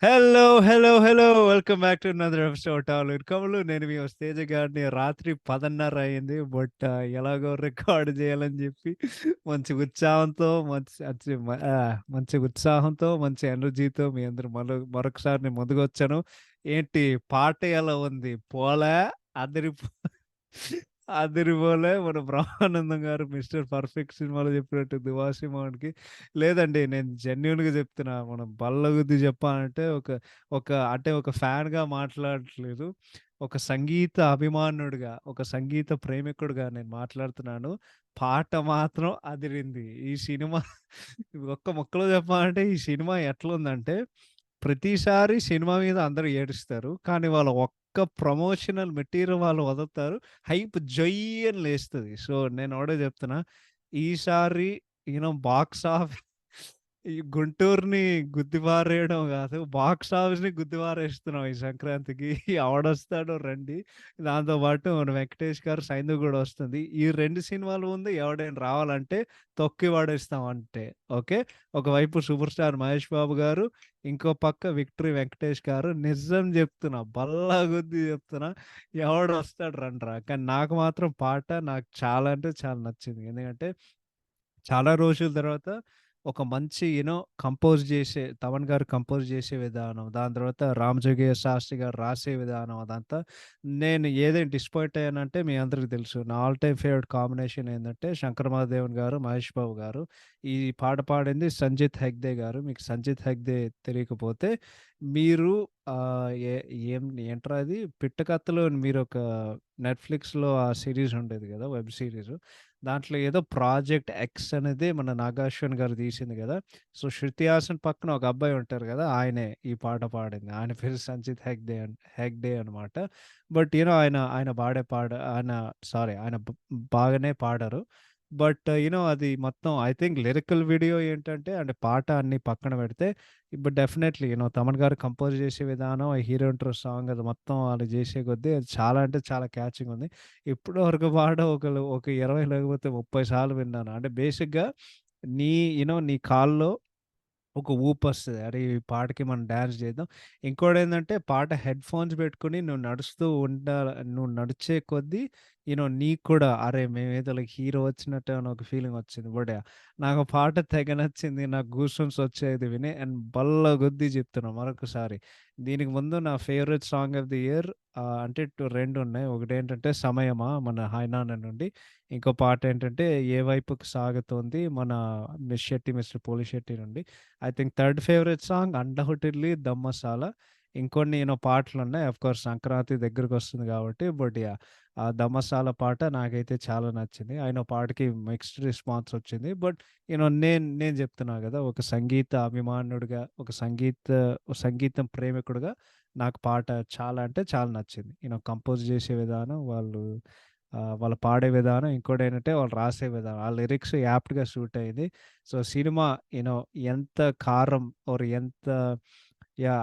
Hello hello hello welcome back to another episode Tollywood కబుర్లు. నేను మీ తేజ గారిని. రాత్రి 10:30 అయింది. బట్ ఎలాగో రికార్డ్ చేయాలని చెప్పి మంచి ఉత్సాహంతో మంచి ఉత్సాహంతో మంచి ఎనర్జీతో మీ అందరు మరొకసారి నేను ముందుకు వచ్చాను. ఏంటి పాట ఎలా ఉంది? పోలే అదిరి అదిరిపోలే మన బ్రహ్మానందం గారు మిస్టర్ పర్ఫెక్ట్ సినిమాలో చెప్పినట్టు దువాసిమానికి లేదండి. నేను జెన్యున్‌గా చెప్తున్నా. మనం బల్లగుద్ది చెప్పాలంటే ఒక ఫ్యాన్‌గా మాట్లాడట్లేదు. ఒక సంగీత అభిమానుడిగా, ఒక సంగీత ప్రేమికుడిగా నేను మాట్లాడుతున్నాను. పాట మాత్రం అదిరింది. ఈ సినిమా ఒక్క ముక్కలో చెప్పాలంటే ఈ సినిమా ఎట్లుందంటే, ప్రతిసారి సినిమా మీద అందరూ ఏడుస్తారు. కానీ వాళ్ళ ఒక్క ప్రమోషనల్ మెటీరియల్ వాళ్ళు వదులుతారు. హైప్ జొయ్ అని లేస్తది. సో, నేనొకటే చెప్తున్నా. ఈసారి బాక్స్ ఆఫ్ ఈ గుంటూరుని గుద్ది పారేయడం గాదు. బాక్స్ ఆఫీస్‌ని గుద్ది పారేస్తున్నాం ఈ సంక్రాంతికి. ఎవడొస్తాడో రండి. దాంతో పాటు మన వెంకటేష్ గారు, సైంధవ్ గూడా వస్తుంది. ఈ 2 సినిమాల ముందు ఎవడైనా రావాలంటే తొక్కి పడేస్తాం అంతే. ఓకే. ఒకవైపు సూపర్ స్టార్ మహేష్ బాబు గారు, ఇంకో పక్క విక్టరీ వెంకటేష్ గారు. నిజం జెప్తున్నా. బల్లా గుద్ది జెప్తున్నా. ఎవడొస్తాడు రండ్రా. కానీ నాకు మాత్రం పాట నాకు చాలా అంటే చాలా నచ్చింది. ఎందుకంటే చాలా రోజుల తర్వాత ఒక మంచి కంపోజ్ చేసే తమన్ గారు కంపోజ్ చేసే విధానం, దాని తర్వాత రామజోగయ్య శాస్త్రి గారు రాసే విధానం అదంతా నేను ఏదైనా డిసప్పాయింట్ అయ్యానంటే మీ అందరికి తెలుసు. నా ఆల్ టైమ్ ఫేవరెట్ కాంబినేషన్ ఏందంటే శంకర్ మహాదేవన్ గారు, మహేష్ బాబు గారు. ఈ పాట పాడింది సంజిత్ హెగ్డే గారు. మీకు సంజిత్ హెగ్డే తెలియకపోతే మీరు ఆహ్, ఏ ఏం ఏంట్రా అది 'పిట్టకథలు' అని మీరొక నెట్‌ఫ్లిక్స్‌లో ఆ సీరీస్ ఉండేది గదా! Web series. దాంట్లో ఏదో 'ప్రాజెక్ట్ ఎక్స్' అనేది మన 'నాగార్జున' గారు తీసింది గదా! సో, 'శృతి హాసన్' పక్కన ఒక అబ్బాయి ఉంటారు గదా! ఆయనే ఈ పాట పాడింది. ఆయన పేరు సంజిత్ హెగ్డే అనమాట. బట్ ఆయన ఆయన పాడే పాట ఆయన సారీ ఆయన బాగానే పాడరు. బట్ అది మొత్తం ఐ థింక్ లిరికల్ వీడియో ఏంటంటే అంటే పాట అన్నీ పక్కన పెడితే ఇప్పుడు డెఫినైట్‌లీ తమన్ గారు కంపోజ్ చేసే విధానం, ఆ హీరో ఇంట్రో సాంగ్ అది మొత్తం వాళ్ళు చేసే కొద్దీ అది చాలా అంటే చాలా క్యాచింగ్ ఉంది. ఇప్పటి వరకు పాట ఒక 20 లేకపోతే 30 సార్లు విన్నాను. అంటే బేసిక్‌గా నీ నీ కాల్లో ఒక ఊపొస్తది. అరే! ఈ పాటకి మనం డాన్స్ చేద్దాం. ఇంకోటేందంటే పాట హెడ్‌ఫోన్స్ పెట్టుకొని నువ్వు నడిచే కొద్దీ నీకు కూడా అరే! మేమేదో లైక్ హీరో వచ్చినట్టు అని ఒక ఫీలింగ్ వచ్చింది. నాకు ఆ పాట తెగ నచ్చింది. నాకు గూస్ బంప్స్ వచ్చాయి విని. అండ్ బల్ల గుద్ది చెప్తున్నా మరొకసారి. దీనికి ముందు నా favourite song of the year అంటే 2 ఉన్నాయి. ఒకటేంటంటే 'సమయమా' మన 'హైనాన' నుండి. ఇంకో పాటేంటంటే 'ఏ వైపుకి సాగుతోంది' మన మిస్టర్ పోలిశెట్టి నుండి. I think third favourite song undoubtedly 'Dum Masala'. ఇంకొన్ని పాటలున్నాయి. ఆఫ్‌కోర్స్ సంక్రాంతి దగ్గరకొస్తుంది కాబట్టి ఆ 'దమ్ మసాలా' పాట నాకైతే చాలా నచ్చింది. ఆయన పాటకి మిక్స్డ్ రెస్పాన్స్ వచ్చింది. బట్ నేను నేను చెప్తున్నా గదా! ఒక సంగీత అభిమానుడిగా, సంగీతం ప్రేమికుడిగా నాకు పాట చాలా అంటే చాలా నచ్చింది. కంపోజ్ చేసే విధానం, వాళ్ళు పాడే విధానం, ఇంకోటేంటంటే వాళ్ళు రాసే విధానం. ఆ లిరిక్స్ యాప్ట్‌గా సూట్ అయింది. సో, సినిమా యూనో ఎంత కారం ఎంత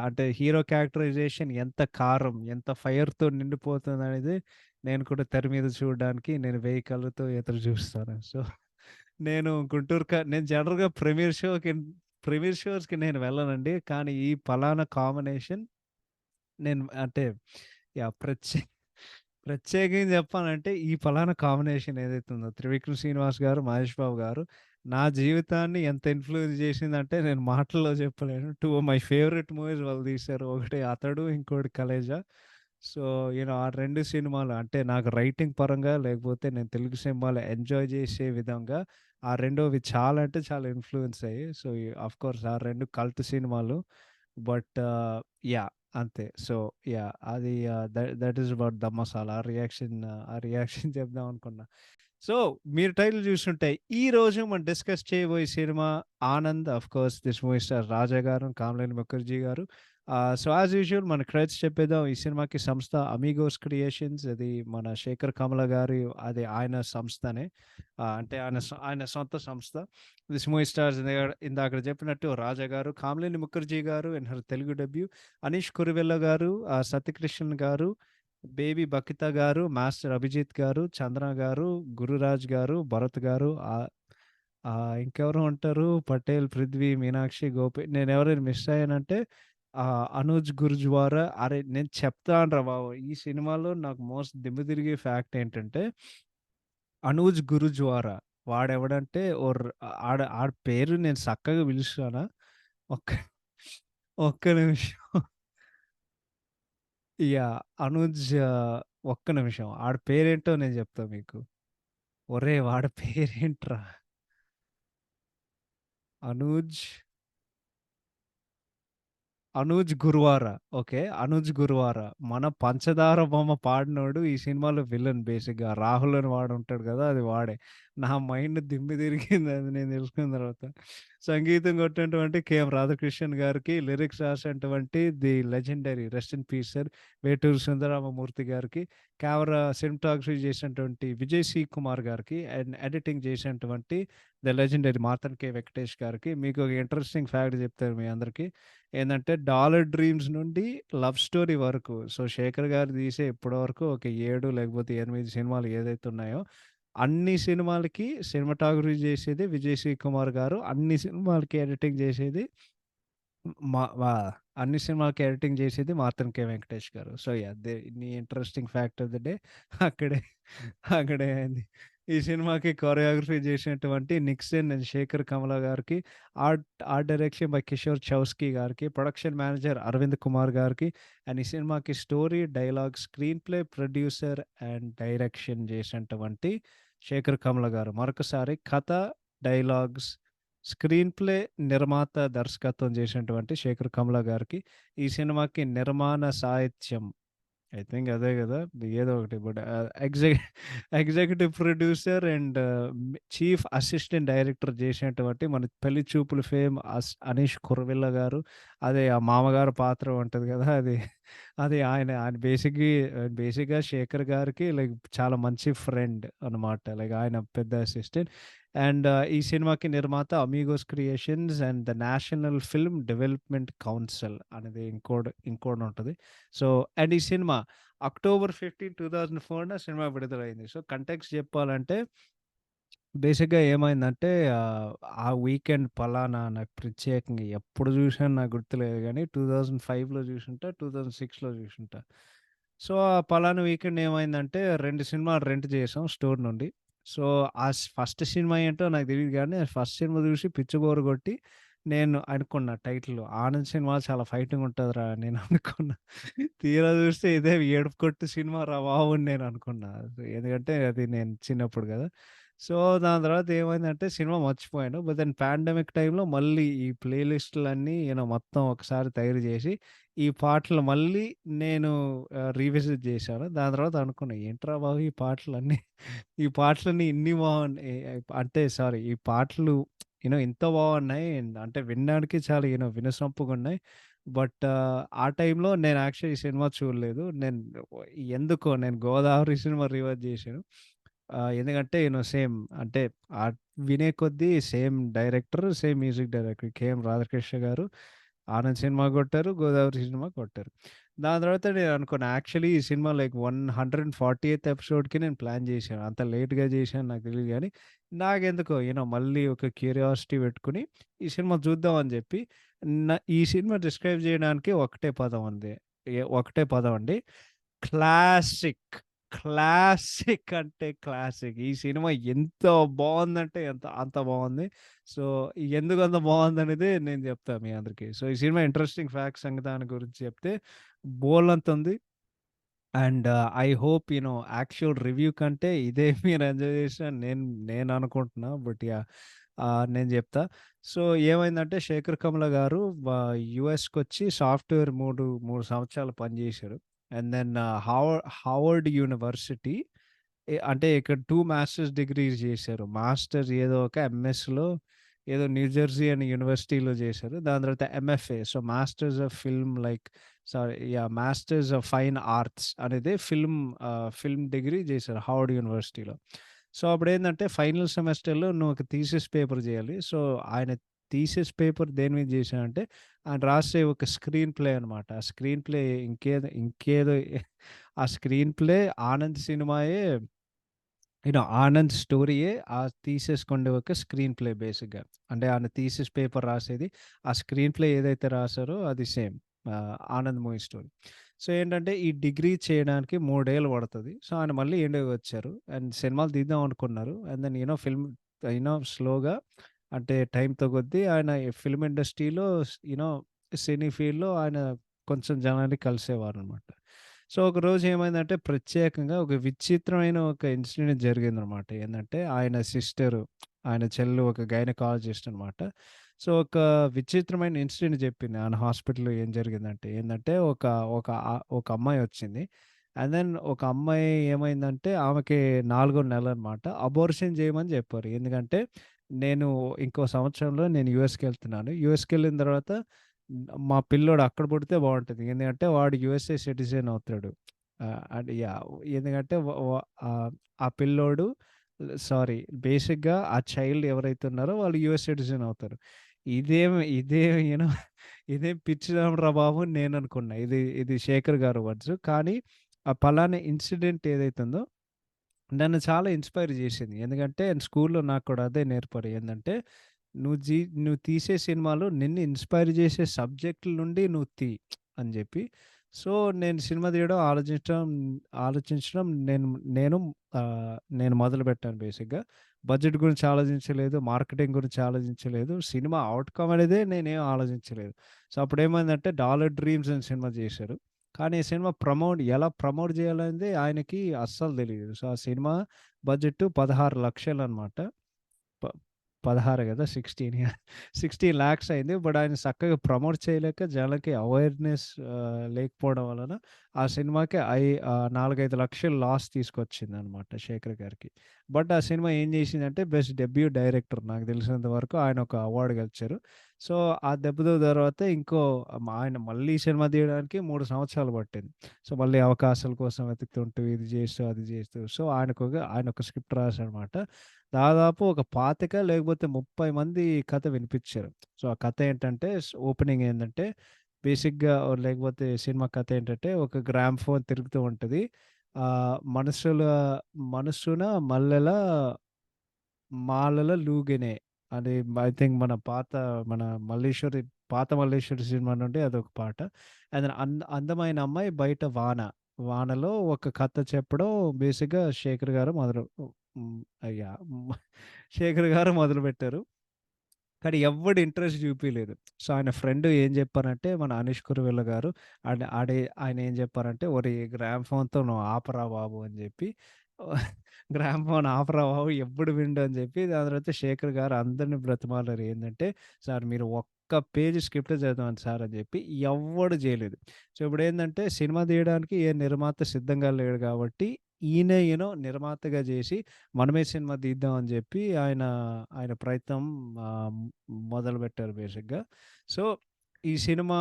అంటే హీరో క్యారెక్టరైజేషన్ ఎంత కారం, ఎంత ఫైర్‌తో నిండిపోతుందనేది నేను కూడా తెర మీద చూడడానికి నేను 1000 కళ్ళతో ఎదురు చూస్తాను. సో, నేను జనరల్‌గా ప్రీమియర్ షోస్‌కి నేను వెళ్ళనండి. కానీ ఈ పలానా కాంబినేషన్ నేను అంటే యాహ్! ప్రత్యేకంగా చెప్పాలంటే ఈ పలానా కాంబినేషన్ ఏదైతే ఉందో 'త్రివిక్రమ్ శ్రీనివాస్' గారు, 'మహేష్ బాబు' గారు నా జీవితాన్ని ఎంత ఇన్‌ఫ్లూయెన్స్ చేసిందంటే నేను మాటల్లో చెప్పలేను. 2 మై ఫేవరెట్ మూవీస్ వాళ్ళు తీశారు. ఒకటి 'అతడు' ఇంకోటి 'కలేజా'. సో, ఆ 2 సినిమాలు అంటే నాకు రైటింగ్ పరంగా లేకపోతే నేను తెలుగు సినిమాలు ఎంజాయ్ చేసే విధంగా ఆ 2వి చాలా అంటే చాలా ఇన్‌ఫ్లూయెన్స్ అయ్యాయి. సో, ఆఫ్‌కోర్స్ ఆ 2 కల్ట్ సినిమాలు. But yeah! అంతే. So, yeah! అది that is about 'the masala' ఆ రియాక్షన్ చెప్దాం అనుకున్నా. సో, మీరు టైటిల్ చూసుంటే ఈరోజు మనం డిస్కస్ చేయబోయే సినిమా 'Anand'. Of course this movie star 'Raja' garu, Kamalini Mukherjee garu. So, as usual మన క్రెడిట్స్ చెప్పేద్దాం. ఈ సినిమాకి సంస్థ 'అమిగోస్ క్రియేషన్స్' అది మన శేఖర్ కమల గారి అది ఆయన సంస్థనే. అంటే ఆయన సొంత సంస్థ. దిస్ మూవీ స్టార్స్ ఇందాక చెప్పినట్టు 'రాజా' garu, Kamalini Mukherjee garu in her Telugu debut, Anish Kuruvella garu, Satyakrishnan గారు, బేబీ బకిత గారు, మాస్టర్ అభిజిత్ గారు, చంద్ర గారు, గురురాజ్ గారు, భరత్ గారు, ఇంకెవరు ఉంటారు? పటేల్, పృథ్వీ, మీనాక్షి, గోపి. నేనెవరైనా మిస్ అయ్యానంటే 'అనూజ్ గుర్జ్వారా' అరే! నేను చెప్తానురా బాబు! ఈ సినిమాలో నాకు దిమ్మ తిరిగే ఫ్యాక్ట్ ఏంటంటే 'అనూజ్ గురుజ్వారా' వాడెవడంటే ఆడి పేరు నేను సక్కగా పిలుస్తానా? ఒక్క ఒక్క నిమిషం. అనుజ్ ఒక్క నిమిషం. ఆడి పేరేంటో నేను చెప్తా మీకు. ఒరేయ్! వాడి పేరేంట్రా? అనూజ్ 'అనూజ్ గురువార' ఓకే. 'అనూజ్ గురువార' మన 'పంచదార బొమ్మ' పాడినోడు ఈ సినిమాలో విలన్ బేసిక్‌గా. రాహుల్ అని వాడుంటాడు గదా! అది వాడే. నా మైండ్ దిమ్మి తిరిగింది అది నేను తెలుసుకున్న తర్వాత. సంగీతం కొట్టినటువంటి కెఎం రాధాకృష్ణన్ గారికి, లిరిక్స్ రాసినటువంటి the legendary rest in peace sir Veturi Sundararamamurthy గారికి, కెమెరా సినిమాటోగ్రఫీ చేసినటువంటి విజయ్ సి. కుమార్ గారికి, అండ్ ఎడిటింగ్ చేసినటువంటి ద లెజెండరీ మార్తన్ కె. వెంకటేష్ గారికి. మీకు ఒక ఇంట్రెస్టింగ్ ఫ్యాక్ట్ చెప్తాను మీ అందరికి. ఏందంటే 'డాలర్ డ్రీమ్స్' నుండి 'లవ్ స్టోరీ' వరకు. సో, శేఖర్ గారు తీసే ఇప్పటివరకు ఒక 7 లేకపోతే 8 సినిమాలు ఏదైతే ఉన్నాయో, అన్ని సినిమాలకి సినిమాటోగ్రఫీ చేసేది విజయ్ సి. కుమార్ గారు. అన్ని సినిమాలకి ఎడిటింగ్ చేసేది మా వా అన్ని సినిమాలకి ఎడిటింగ్ చేసేది మార్తన్ కె. వెంకటేష్ గారు. So, the interesting fact of the day అక్కడే అక్కడే అయింది. ఈ సినిమాకి కొరియోగ్రఫీ చేసినటువంటి నిక్సన్ అండ్ శేఖర్ కమల గారికి, art art direction by Kishore Chauski గారికి, ప్రొడక్షన్ మేనేజర్ అరవింద్ కుమార్ గారికి, అండ్ ఈ సినిమాకి story, dialogue, screenplay, producer and direction చేసినటువంటి శేఖర్ కమల గారు. మరొకసారి కథ, డైలాగ్స్, స్క్రీన్ ప్లే, నిర్మాత, దర్శకత్వం చేసినటువంటి శేఖర్ కమల గారికి, ఈ సినిమాకి నిర్మాణ సాహిత్యం ఐ థింక్ అదే గదా! ఏదో ఒకటి but executive producer and chief assistant director చేసినటువంటి మన 'పెళ్లి చూపులు' ఫేమ్ అనీష్ కురవిల్ల గారు. అదే ఆ మామగారు పాత్ర ఉంటది గదా! అది ఆయన బేసిక్‌గా శేఖర్ గారికి లైక్ చాలా మంచి ఫ్రెండ్ అనమాట. లైక్ ఆయన పెద్ద అసిస్టెంట్. అండ్ ఈ సినిమాకి నిర్మాత Amigos creations and the national film development council అనేది ఇంకోటుంటది. సో, అండ్ ఈ సినిమా అక్టోబర్ 15, 2004న సినిమా విడుదలైంది. సో, కంటెక్స్ట్ చెప్పాలంటే బేసిక్‌గా ఏమైందంటే ఆ వీకెండ్ పలానా నాకు ప్రత్యేకంగా ఎప్పుడు చూసానో నాకు గుర్తులేదు గానీ 2005లో చూసుంటా, 2006లో చూసుంటా. సో, ఆ పలానా వీకెండ్ ఏమైందంటే 2 సినిమాలు రెంట్ చేసాం స్టోర్ నుండి. సో, ఫస్ట్ సినిమా ఏంటో నాకు తెలీదు గానీ ఫస్ట్ సినిమా చూసి పిచ్చి బోర్ కొట్టి నేను అనుకున్నా టైటిల్ 'ఆనంద్' సినిమా చాలా ఫైటింగ్ ఉంటదిరా అని నేను అనుకున్నా. తీరా చూస్తే ఇదే ఏడుపు కొట్టు సినిమారా బాబు అని నేను అనుకున్నా. ఎందుకంటే అది నేను చిన్నప్పుడు గదా! సో, దాని తర్వాత ఏమైందంటే సినిమా మర్చిపోయాను. బట్ దెన్ పాండమిక్ టైమ్‌లో మళ్ళీ ఈ ప్లే లిస్ట్‌లన్నీ మొత్తం ఒకసారి తయారు జేసి, ఈ పాటలు మళ్ళీ నేను రీవిజిట్ జేశాను. దాని తర్వాత అనుకున్నా ఏంట్రా బాబు ఈ పాటలన్నీ ఈ పాటలన్నీ ఇన్ని బాగున్నాయి. అంటే సారీ ఈ పాటలు ఇంత బాగున్నాయి. అంటే వినడానికి చాలా వినసొంపుగున్నాయి. బట్ ఆ టైంలో నేను యాక్చువల్లీ ఈ సినిమా చూడలేదు. ఎందుకో నేను 'గోదావరి' సినిమా రివాజ్ జేశాను. ఎందుకంటే సేమ్ అంటే వినే కొద్దీ same director, same music director KM Radhakrishna గారు 'ఆనంద్' సినిమా కొట్టారు, 'గోదావరి' సినిమా కొట్టారు. దాని తర్వాత నేను అనుకున్నా యాక్చువల్లీ ఈ సినిమా లైక్ 148థ్ ఎపిసోడ్‌కి నేను ప్లాన్ చేశాను. అంత లేట్‌గా చేశాను నాకు తెలీదు గానీ, నాకెందుకో మళ్ళీ ఒక క్యూరియాసిటీ పెట్టుకొని ఈ సినిమా చూద్దాం అని చెప్పి ఈ సినిమా డిస్క్రైబ్ చేయడానికి ఒకటే పదం అండి. క్లాసిక్. క్లాసిక్ అంటే క్లాసిక్. ఈ సినిమా ఎంత బావుందంటే అంత బావుంది. సో, ఎందుకంత బావుందనేది నేను జెప్తా మీ అందరికి. సో, ఈ సినిమా ఇంట్రెస్టింగ్ ఫ్యాక్ట్స్ సంగతాన్ని గురించి చెప్తే బోలెడంతుంది. And I hope actual review కంటే ఇదే మీరు ఎంజాయ్ చేసిరని నేననుకుంటున్నా. బట్ నేను జెప్తా. సో, ఏమైందంటే శేఖర్ కమ్ల గారు యూఎస్‌కొచ్చి సాఫ్ట్‌వేర్ 3 సంవత్సరాలు పనిజేశారు. అండ్ దెన్ హార్వర్డ్ యూనివర్సిటీ అంటే ఇక్కడ 2 మాస్టర్స్ డిగ్రీస్ జేశారు. మాస్టర్స్ ఏదో ఒక ఎంఎస్‌లో ఏదో న్యూజెర్సీ అనే యూనివర్సిటీలో జేశారు. దాని తర్వాత MFA so, masters of film like masters of fine arts అనేది ఫిల్మ్ డిగ్రీ జేశారు హార్వర్డ్ యూనివర్సిటీలో. సో, అప్పుడేందంటే ఫైనల్ సెమెస్టర్‌లో నువ్వు ఒక థీసిస్ పేపర్ జేయాలి. సో, ఆయన థీసిస్ పేపర్ దేని మీద జేశాడంటే ఆయన రాసే ఒక స్క్రీన్ ప్లే అనమాట. ఆ స్క్రీన్ ప్లే ఇంకేదో ఆ స్క్రీన్ ప్లే 'ఆనంద్' సినిమాయే 'ఆనంద్' స్టోరీయే తీసేసుకుండే ఒక స్క్రీన్ ప్లే బేసిక్‌గా. అంటే ఆయన థీసిస్ పేపర్ రాసేది, ఆ స్క్రీన్ ప్లే ఏదైతే రాసారో అది same. Anand movie story. So, ఏంటంటే ఈ డిగ్రీ చేయడానికి 3 ఏళ్ళు పడతది. సో, ఆయన మళ్ళీ ఇండియాకొచ్చారు. అండ్ సినిమాలు తీద్దాం అనుకున్నారు. అండ్ దెన్ ఫిల్మ్ స్లోగా అంటే టైమ్‌తో కొద్దీ ఆయన ఫిల్మ్ ఇండస్ట్రీలో సినీ ఫీల్డ్‌లో ఆయన కొంచెం జనాన్ని కలిసేవారనమాట. సో, ఒకరోజు ఏమైందంటే ప్రత్యేకంగా ఒక విచిత్రమైన ఒక ఇన్సిడెంట్ జరిగిందనమాట. ఏందంటే ఆయన సిస్టరు, ఆయన చెల్లి ఒక గైనకాలజిస్ట్ అనమాట. సో, ఒక విచిత్రమైన ఇన్సిడెంట్ చెప్పింది. ఆయన హాస్పిటల్‌లో ఏం జరిగిందంటే, ఏందంటే ఒక అమ్మాయి వచ్చింది. అండ్ దెన్ ఒక అమ్మాయి ఏమైందంటే ఆమెకి నాలుగో నెలనమాట. అబార్షన్ చేయమని చెప్పారు. ఎందుకంటే, నేను ఇంకో సంవత్సరంలో నేను యూఎస్‌కెళ్తున్నాను. యూఎస్‌కెళ్ళిన తర్వాత మా పిల్లోడు అక్కడ పుడితే బావుంటది. ఎందుకంటే వాడు యూఎస్ఏ సిటిజన్ అవుతాడు. అంటే యాహ్! ఎందుకంటే వ వ ఆ పిల్లోడు సారీ బేసిక్‌గా ఆ చైల్డ్ ఎవరైతే ఉన్నారో వాళ్ళు యూఎస్ సిటిజన్ అవుతారు. ఇదేం ఇదేం పిచ్చిరాంరా బాబు అని నేననుకున్నా. ఇది శేఖర్ గారి వర్డ్స్. కానీ ఆ పలానా ఇన్సిడెంట్ ఏదైతే ఉందో నన్ను చాలా ఇన్‌స్పైర్ జేసింది. ఎందుకంటే స్కూల్‌లో నాకు కూడా అదే నేర్పారు. ఏందంటే నువ్వు తీసే సినిమాలో నిన్ను ఇన్‌స్పైర్ జేసే సబ్జెక్ట్‌ల నుండి నువ్వు అని జెప్పి. సో, నేను సినిమా తీయడం ఆలోచించడం నేను నేను నేను మొదలుపెట్టాను బేసిక్‌గా. బడ్జెట్ గురించి ఆలోచించలేదు. మార్కెటింగ్ గురించి ఆలోచించలేదు. సినిమా ఔట్‌కమ్ అనేదే నేనేం ఆలోచించలేదు. సో, అప్పుడేమైందంటే 'డాలర్ డ్రీమ్స్' అని సినిమా జేశారు. కానీ ఈ సినిమా ఎలా ప్రమోట్ జేయాలనేది ఆయనకి అస్సలు తెలీదు. సో, ఆ సినిమా బడ్జెట్ 16,00,000 అనమాట. ప 16 గదా! 16 యాహ్! 16,00,000 అయింది. బట్ ఆయన చక్కగా ప్రమోట్ చేయలేక జనాలకి అవేర్‌నెస్ లేకపోవడం వలన ఆ సినిమాకి 4, 5 లక్షలు లాస్ తీసుకొచ్చిందనమాట శేఖర్ గారికి. బట్ ఆ సినిమా ఏం జేసిందంటే బెస్ట్ డెబ్యూ డైరెక్టర్ నాకు తెలిసినంత వరకు ఆయన ఒక అవార్డ్ గెలిచారు. సో, ఆ దెబ్బతో తర్వాత ఆయన మళ్ళీ సినిమా తీయడానికి 3 సంవత్సరాలు పట్టింది. సో, మళ్ళీ అవకాశాల కోసం వెతుకుతుంటూ ఇది జేస్తూ, అది జేస్తూ సో, ఆయనొక స్క్రిప్ట్ రాసాడనమాట. దాదాపు ఒక 25 లేకపోతే 30 మంది కథ వినిపిచ్చారు. సో, ఆ కథ ఏంటంటే ఓపెనింగ్ ఏందంటే బేసిక్‌గా లేకపోతే సినిమా కథ ఏంటంటే ఒక గ్రామ్‌ఫోన్ తిరుగుతూ ఉంటది. మనుషుల మనసున మల్లెల మాలల లూగెనే అది ఐ థింక్ మన మల్లేశ్వరి పాత మల్లేశ్వరి సినిమా నుండి అదొక పాట. అండ్ అందమైన అమ్మాయి బయట వానలో ఒక కథ చెప్పడం బేసిక్‌గా శేఖర్ గారు హ్మ్. యాహ్! శేఖర్ గారు మొదలుపెట్టారు. కానీ ఎవ్వడు ఇంట్రెస్ట్ చూపియలేదు. సో, ఆయన ఫ్రెండ్ ఏం చెప్పారంటే మన 'అనీష్ కురువిల్ల' గారు ఆయన ఏం చెప్పారంటే, "ఒరేయ్! గ్రామ్‌ఫోన్‌తో నువ్వు ఆపరా బాబు" అని చెప్పి గ్రామ్‌ఫోన్ ఆపరా బాబు ఎవ్వడు వినడు అని చెప్పి దాని తర్వాత శేఖర్ గారు అందరిని బ్రతిమాలారు. ఏందంటే, "సార్ మీరు ఒక్క పేజ్ స్క్రిప్ట్ చదవండి సార్" అని చెప్పి ఎవ్వడు చేయలేదు. సో, ఇప్పుడేందంటే సినిమా తీయడానికి ఏ నిర్మాత సిద్ధంగా లేడు కాబట్టి ఈయనే నిర్మాతగా చేసి మనమే సినిమా తీద్దాం అని చెప్పి ఆయన ప్రయత్నం ఆహ్, మొదలుపెట్టారు బేసిక్‌గా. సో, ఈ సినిమా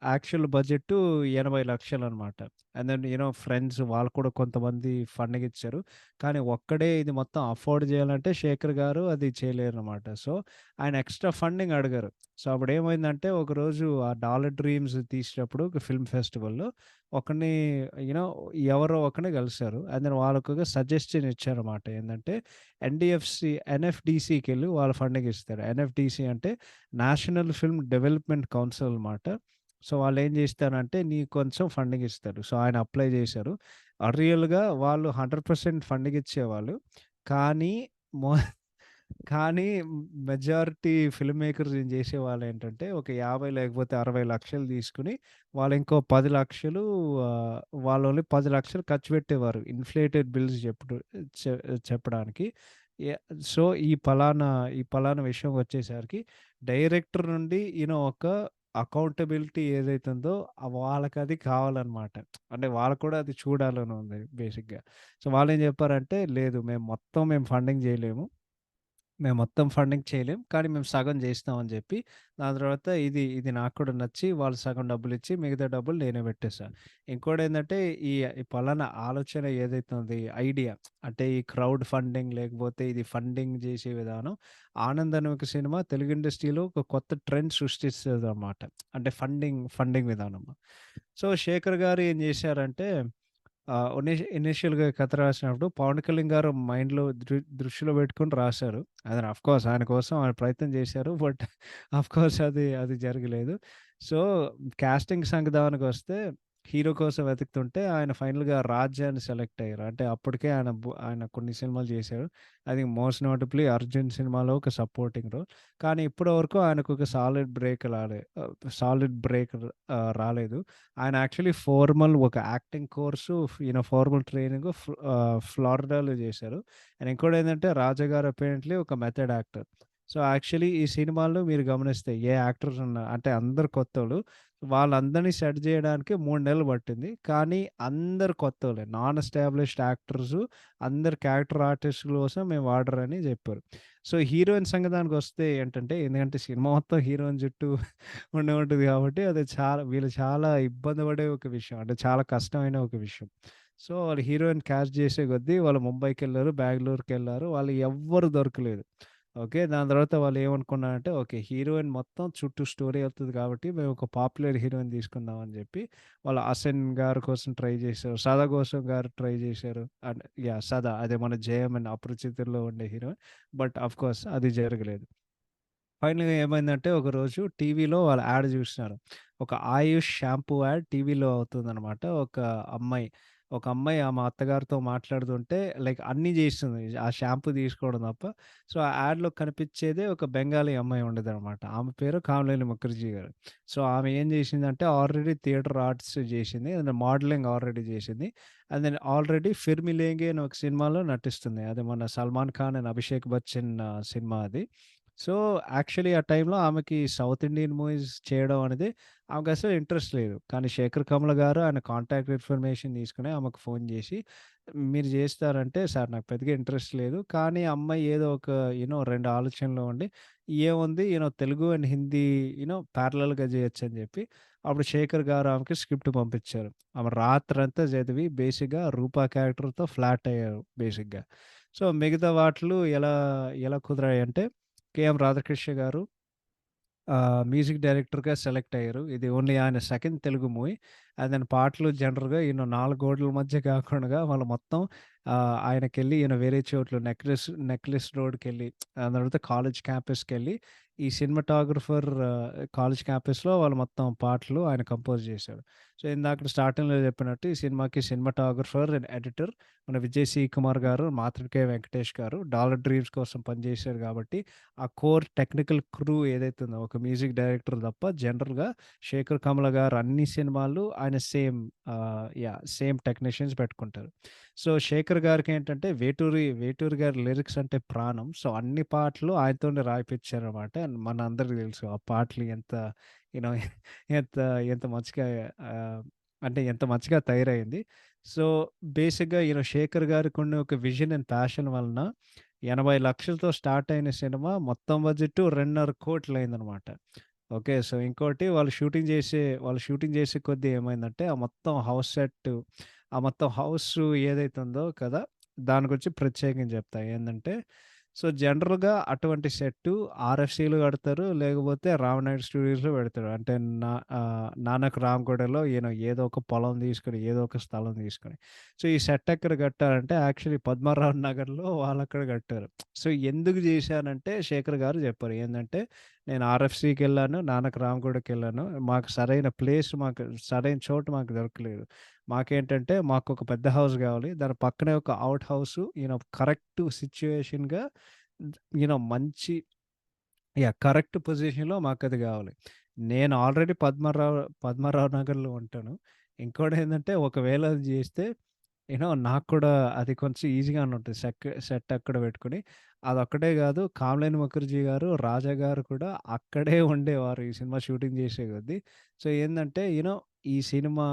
యాక్చువల్ బడ్జెట్టు 80,00,000 అనమాట. అండ్ దెన్ ఫ్రెండ్స్ వాళ్ళు కూడా కొంతమంది ఫండింగ్ ఇచ్చారు. కానీ ఒక్కడే ఇది మొత్తం అఫోర్డ్ చేయాలంటే శేఖర్ గారు అది చేయలేరనమాట. సో, ఆయన ఎక్స్‌ట్రా ఫండింగ్ అడిగారు. సో, అప్పుడేమైందంటే ఒకరోజు ఆ 'డాలర్ డ్రీమ్స్' తీసేటప్పుడు ఒక ఫిల్మ్ ఫెస్టివల్‌లో ఒకడిని యూ నో ఎవరో ఒకడిని కలిసారు. అండ్ దెన్ వాళ్ళకొక సజెషన్ ఇచ్చారన్నమాట. ఏందంటే ఎన్ఎఫ్‌డిసికెళ్ళి వాళ్ళు ఫండింగ్ ఇస్తారు. ఎన్ఎఫ్‌డిసి అంటే నేషనల్ ఫిల్మ్ డెవలప్‌మెంట్ కౌన్సిల్ అన్నమాట. సో, వాళ్ళేం చేస్తారంటే నీకు కొంచెం ఫండింగ్ ఇస్తారు. సో, ఆయన అప్లై చేశారు. రియల్‌గా వాళ్ళు 100% ఫండింగ్ ఇచ్చేవాళ్ళు. కానీ మొ కానీ మెజారిటీ ఫిల్మ్ మేకర్స్ ఏం చేసేవాళ్ళేంటంటే, ఒక 50 లేకపోతే 60,00,000 తీసుకొని, వాళ్ళింకో 10,00,000 ఆహ్, వాళ్ళోన్లీ 10,00,000 ఖర్చు పెట్టేవారు. ఇన్‌ఫ్లేటెడ్ బిల్స్ చె చెప్పడానికి. ఎ సో, ఈ పలానా విషయం వచ్చేసరికి డైరెక్టర్ నుండి ఒక అకౌంటబిలిటీ ఏదైతే ఉందో వాళ్ళకది కావాలనమాట. అంటే వాళ్ళకి కూడా అది చూడాలని ఉంది బేసిక్‌గా. సో, వాళ్ళేం చెప్పారంటే, "లేదు మేము ఫండింగ్ చేయలేము." మేము మొత్తం ఫండింగ్ చేయలేం. కానీ మేము సగం జేస్తాం అని జెప్పి, దాని తర్వాత ఇది నాకు కూడా నచ్చి వాళ్ళు సగం డబ్బులిచ్చి మిగతా డబ్బులు నేనే పెట్టేసా. ఇంకోటేందంటే ఈ ఈ పలానా ఆలోచన ఏదైతే ఉంది ఐడియా అంటే ఈ క్రౌడ్ ఫండింగ్ లేకపోతే ఇది ఫండింగ్ జేసే విధానం 'ఆనంద్' అనే ఒక సినిమా తెలుగు ఇండస్ట్రీలో ఒక కొత్త ట్రెండ్ సృష్టిస్తదనమాట. అంటే ఫండింగ్ విధానం. సో, శేఖర్ గారు ఏం జేశారంటే ఇనీషియల్‌గా కథ రాసినప్పుడు 'పవన్ కళ్యాణ్' గారు మైండ్‌లో దృష్టిలో పెట్టుకొని రాసారు. అదే ఆఫ్‌కోర్స్ ఆయన కోసం ఆయన ప్రయత్నం చేశారు. బట్ ఆఫ్‌కోర్స్ అది జరగలేదు. సో, కాస్టింగ్ సంగతానికొస్తే హీరో కోసం వెతుకుతుంటే ఆయన ఫైనల్‌గా 'రాజ్' అని సెలెక్ట్ అయ్యారు. అంటే అప్పటికే ఆయన కొన్ని సినిమాలు చేశారు. అది మోస్ట్ నోటబ్లీ 'అర్జున్' సినిమాలో ఒక సపోర్టింగ్ రోల్. కానీ ఇప్పటి వరకు ఆయనకొక సాలిడ్ బ్రేక్ రాలేదు. ఆయన యాక్చువల్లీ ఒక యాక్టింగ్ కోర్సు ఫార్మల్ ట్రైనింగ్ ఫ్లోరిడాలో చేశారు. అండ్ ఇంకోటేంటంటే 'రాజా' గారు అపెరెంట్‌లీ ఒక మెథడ్ యాక్టర్. సో, యాక్చువల్లీ ఈ సినిమాల్లో మీరు గమనిస్తే ఏ యాక్టర్స్ ఉన్నా అంటే అందరు కొత్తోళ్ళు. వాళ్ళందరిని సెట్ జేయడానికి 3 నెలలు పట్టింది. కానీ అందరు కొత్తోళ్ళే. నాన్ ఎస్టాబ్లిష్డ్ యాక్టర్సు అందరు క్యారెక్టర్ ఆర్టిస్ట్‌ల కోసం మేము వాడరని జెప్పారు. సో, హీరోయిన్ సంగతానికొస్తే ఏంటంటే, ఎందుకంటే సినిమా మొత్తం హీరోయిన్ చుట్టూ ఉండే ఉంటది కాబట్టి అది వీళ్ళు చాలా ఇబ్బంది పడే ఒక విషయం. అంటే చాలా కష్టమైన ఒక విషయం. సో, వాళ్ళు హీరోయిన్ కాస్ట్ చేసే కొద్దీ వాళ్ళు ముంబైకెళ్లారు, బెంగుళూరుకెళ్లారు. వాళ్ళు ఎవ్వరు దొరకలేదు. ఓకే. దాని తర్వాత వాళ్ళేమనుకున్నారంటే, ఓకే. హీరోయిన్ మొత్తం చుట్టూ స్టోరీ అవుతది కాబట్టి, మేము ఒక పాపులర్ హీరోయిన్ తీసుకుందాం అని జెప్పి, వాళ్ళు 'అసిన్' గారి కోసం ట్రై జేశారు. 'సదా' కోసం గారు ట్రై జేశారు. And yeah! 'సదా' అదే మన 'జయమ్' అండ్ 'అపరిచితుల్లో' ఉండే హీరోయిన్. బట్ ఆఫ్‌కోర్స్ అది జరగలేదు. ఫైనల్‌గా ఏమైందంటే ఒకరోజు టీవీలో వాళ్ళ యాడ్ జూసినారు. ఒక ఆయుష్ షాంపూ యాడ్ టీవీలో అవుతుందనమాట. ఒక అమ్మాయి ఆమె అత్తగారితో మాట్లాడుతుంటే లైక్ అన్నీ జేస్తుంది. ఆ షాంపూ తీసుకోవడం తప్ప. సో, ఆ యాడ్‌లో కనిపిచ్చేదే ఒక బెంగాలీ అమ్మాయి ఉండేదనమాట. ఆమె పేరు కామలేని ముఖర్జీ గారు. సో, ఆమె ఏం జేసిందంటే ఆల్రెడీ థియేటర్ ఆర్ట్స్ జేసింది. అండ్ మోడలింగ్ ఆల్రెడీ జేసింది. అండ్ దెన్ ఆల్రెడీ 'ఫిర్ మిలేంగే' అని ఒక సినిమాలో నటిస్తుంది. అది మన 'సల్మాన్ ఖాన్' అండ్ 'అభిషేక్ బచ్చన్' సినిమా అది. సో, యాక్చువల్లీ ఆ టైంలో ఆమెకి సౌత్ ఇండియన్ మూవీస్ చేయడం అనేది ఆమెకసలు ఇంట్రెస్ట్ లేదు. కానీ శేఖర్ కమ్ల గారు ఆయన కాంటాక్ట్ ఇన్ఫర్మేషన్ తీసుకొని ఆమెకు ఫోను జేసి, "మీరు జేస్తారంటే" "సార్ నాకు పెద్దగా ఇంట్రెస్ట్ లేదు. కానీ ఆ అమ్మాయి ఏదో ఒక 2 ఆలోచనలో ఉండి, ఏముంది తెలుగు అండ్ హిందీ ప్యారలెల్‌గా జేయొచ్చని" జెప్పి అప్పుడు శేఖర్ గారు ఆమెకి స్క్రిప్ట్ పంపించారు. ఆమె రాత్రంతా చదివి బేసిక్‌గా రూపా క్యారెక్టర్‌తో ఫ్లాట్ అయ్యారు బేసిక్‌గా. సో, మిగతా వాటిలు ఎలా ఎలా కుదిరాయంటే 'కెఎం రాధాకృష్ణ' గారు మ్యూజిక్ డైరెక్టర్‌గా సెలెక్ట్ అయ్యారు. ఇది ఓన్లీ ఆయన second Telugu movie. And then పాటలు జనరల్‌గా 4 గోడల మధ్య కాకుండా వాళ్ళు మొత్తం ఆయనకెళ్ళి వేరే చోట్ల నెక్లెస్ రోడ్‌కెళ్ళి దాని తర్వాత కాలేజ్ క్యాంపస్‌కెళ్ళి ఈ కాలేజ్ క్యాంపస్‌లో వాళ్ళు మొత్తం పాటలు ఆయన కంపోజ్ చేశాడు. సో, ఇందాక స్టార్టింగ్‌లో చెప్పినట్టు ఈ సినిమాకి సినిమాటోగ్రాఫర్ అండ్ ఎడిటర్ మన విజయ్ సి. కుమార్ గారు, మాతృకే వెంకటేష్ గారు 'డాలర్ డ్రీమ్స్' కోసం పనిచేశారు కాబట్టి ఆ కోర్ టెక్నికల్ క్రూ ఏదైతే ఉందో ఒక మ్యూజిక్ డైరెక్టర్ తప్ప జనరల్‌గా శేఖర్ కమల గారు అన్ని సినిమాలు ఆయన సేమ్ టెక్నీషియన్స్ పెట్టుకుంటారు. సో, శేఖర్ గారికేంటంటే వేటూరి గారి లిరిక్స్ అంటే ప్రాణం. సో, అన్ని పాటలు ఆయనతోనే రాయిపిచ్చారనమాట. మనందరికి తెలుసు ఆ పాటలు యూ నో ఎంత ఎంత మంచిగా ఆహ్, అంటే ఎంత మంచిగా తయారయింది. సో, బేసిక్‌గా శేఖర్ గారికున్న ఒక విజన్ అండ్ ప్యాషన్ వలన 80,00,000తో స్టార్ట్ అయిన సినిమా మొత్తం బడ్జెట్ 2.5 అయిందనమాట. ఓకే. సో, ఇంకోటి వాళ్ళు షూటింగ్ చేసే కొద్దీ ఏమైందంటే, ఆ మొత్తం హౌసు ఏదైతే ఉందో కదా! దాని గురించి ప్రత్యేకంగా చెప్తా. ఏందంటే, సో, జనరల్‌గా అటువంటి సెట్టు ఆర్ఎఫ్‌సీలు కడతారు. లేకపోతే రామనాయుడు స్టూడియోస్‌లో పెడతారు. అంటే 'నానక్ రామగూడలో' ఏదో ఒక పొలం తీసుకొని, ఏదో ఒక స్థలం తీసుకొని. సో, ఈ సెట్ ఎక్కడ కట్టారంటే యాక్చువల్లీ పద్మారావు నగర్‌లో వాళ్ళక్కడ కట్టారు. సో, ఎందుకు చేశానంటే శేఖర్ గారు చెప్పారు. ఏందంటే, నేను ఆర్ఎఫ్‌సీకెళ్ళాను, నానక్ రామగూడకెళ్ళాను. మాకు సరైన చోటు మాకు దొరకలేదు. మాకొక పెద్ద హౌస్ గావాలి. దాని పక్కనే ఒక ఔట్ హౌసు కరెక్ట్ సిట్యుయేషన్‌గా మంచి కరెక్ట్ పొజిషన్‌లో మాకది గావాలి. నేను ఆల్రెడీ పద్మారావు నగర్‌లో ఉంటాను. ఇంకోటేందంటే ఒకవేళ అది జేస్తే నాకు కూడా అది కొంచెం ఈజీగానే ఉంటది. సెట్ అక్కడ పెట్టుకొని. అదొక్కటే గాదు, కామలేని ముఖర్జీ గారు, రాజా గారు కూడా అక్కడే ఉండేవారు ఈ సినిమా షూటింగ్ చేసే కొద్దీ. సో, ఏందంటే ఈ సినిమా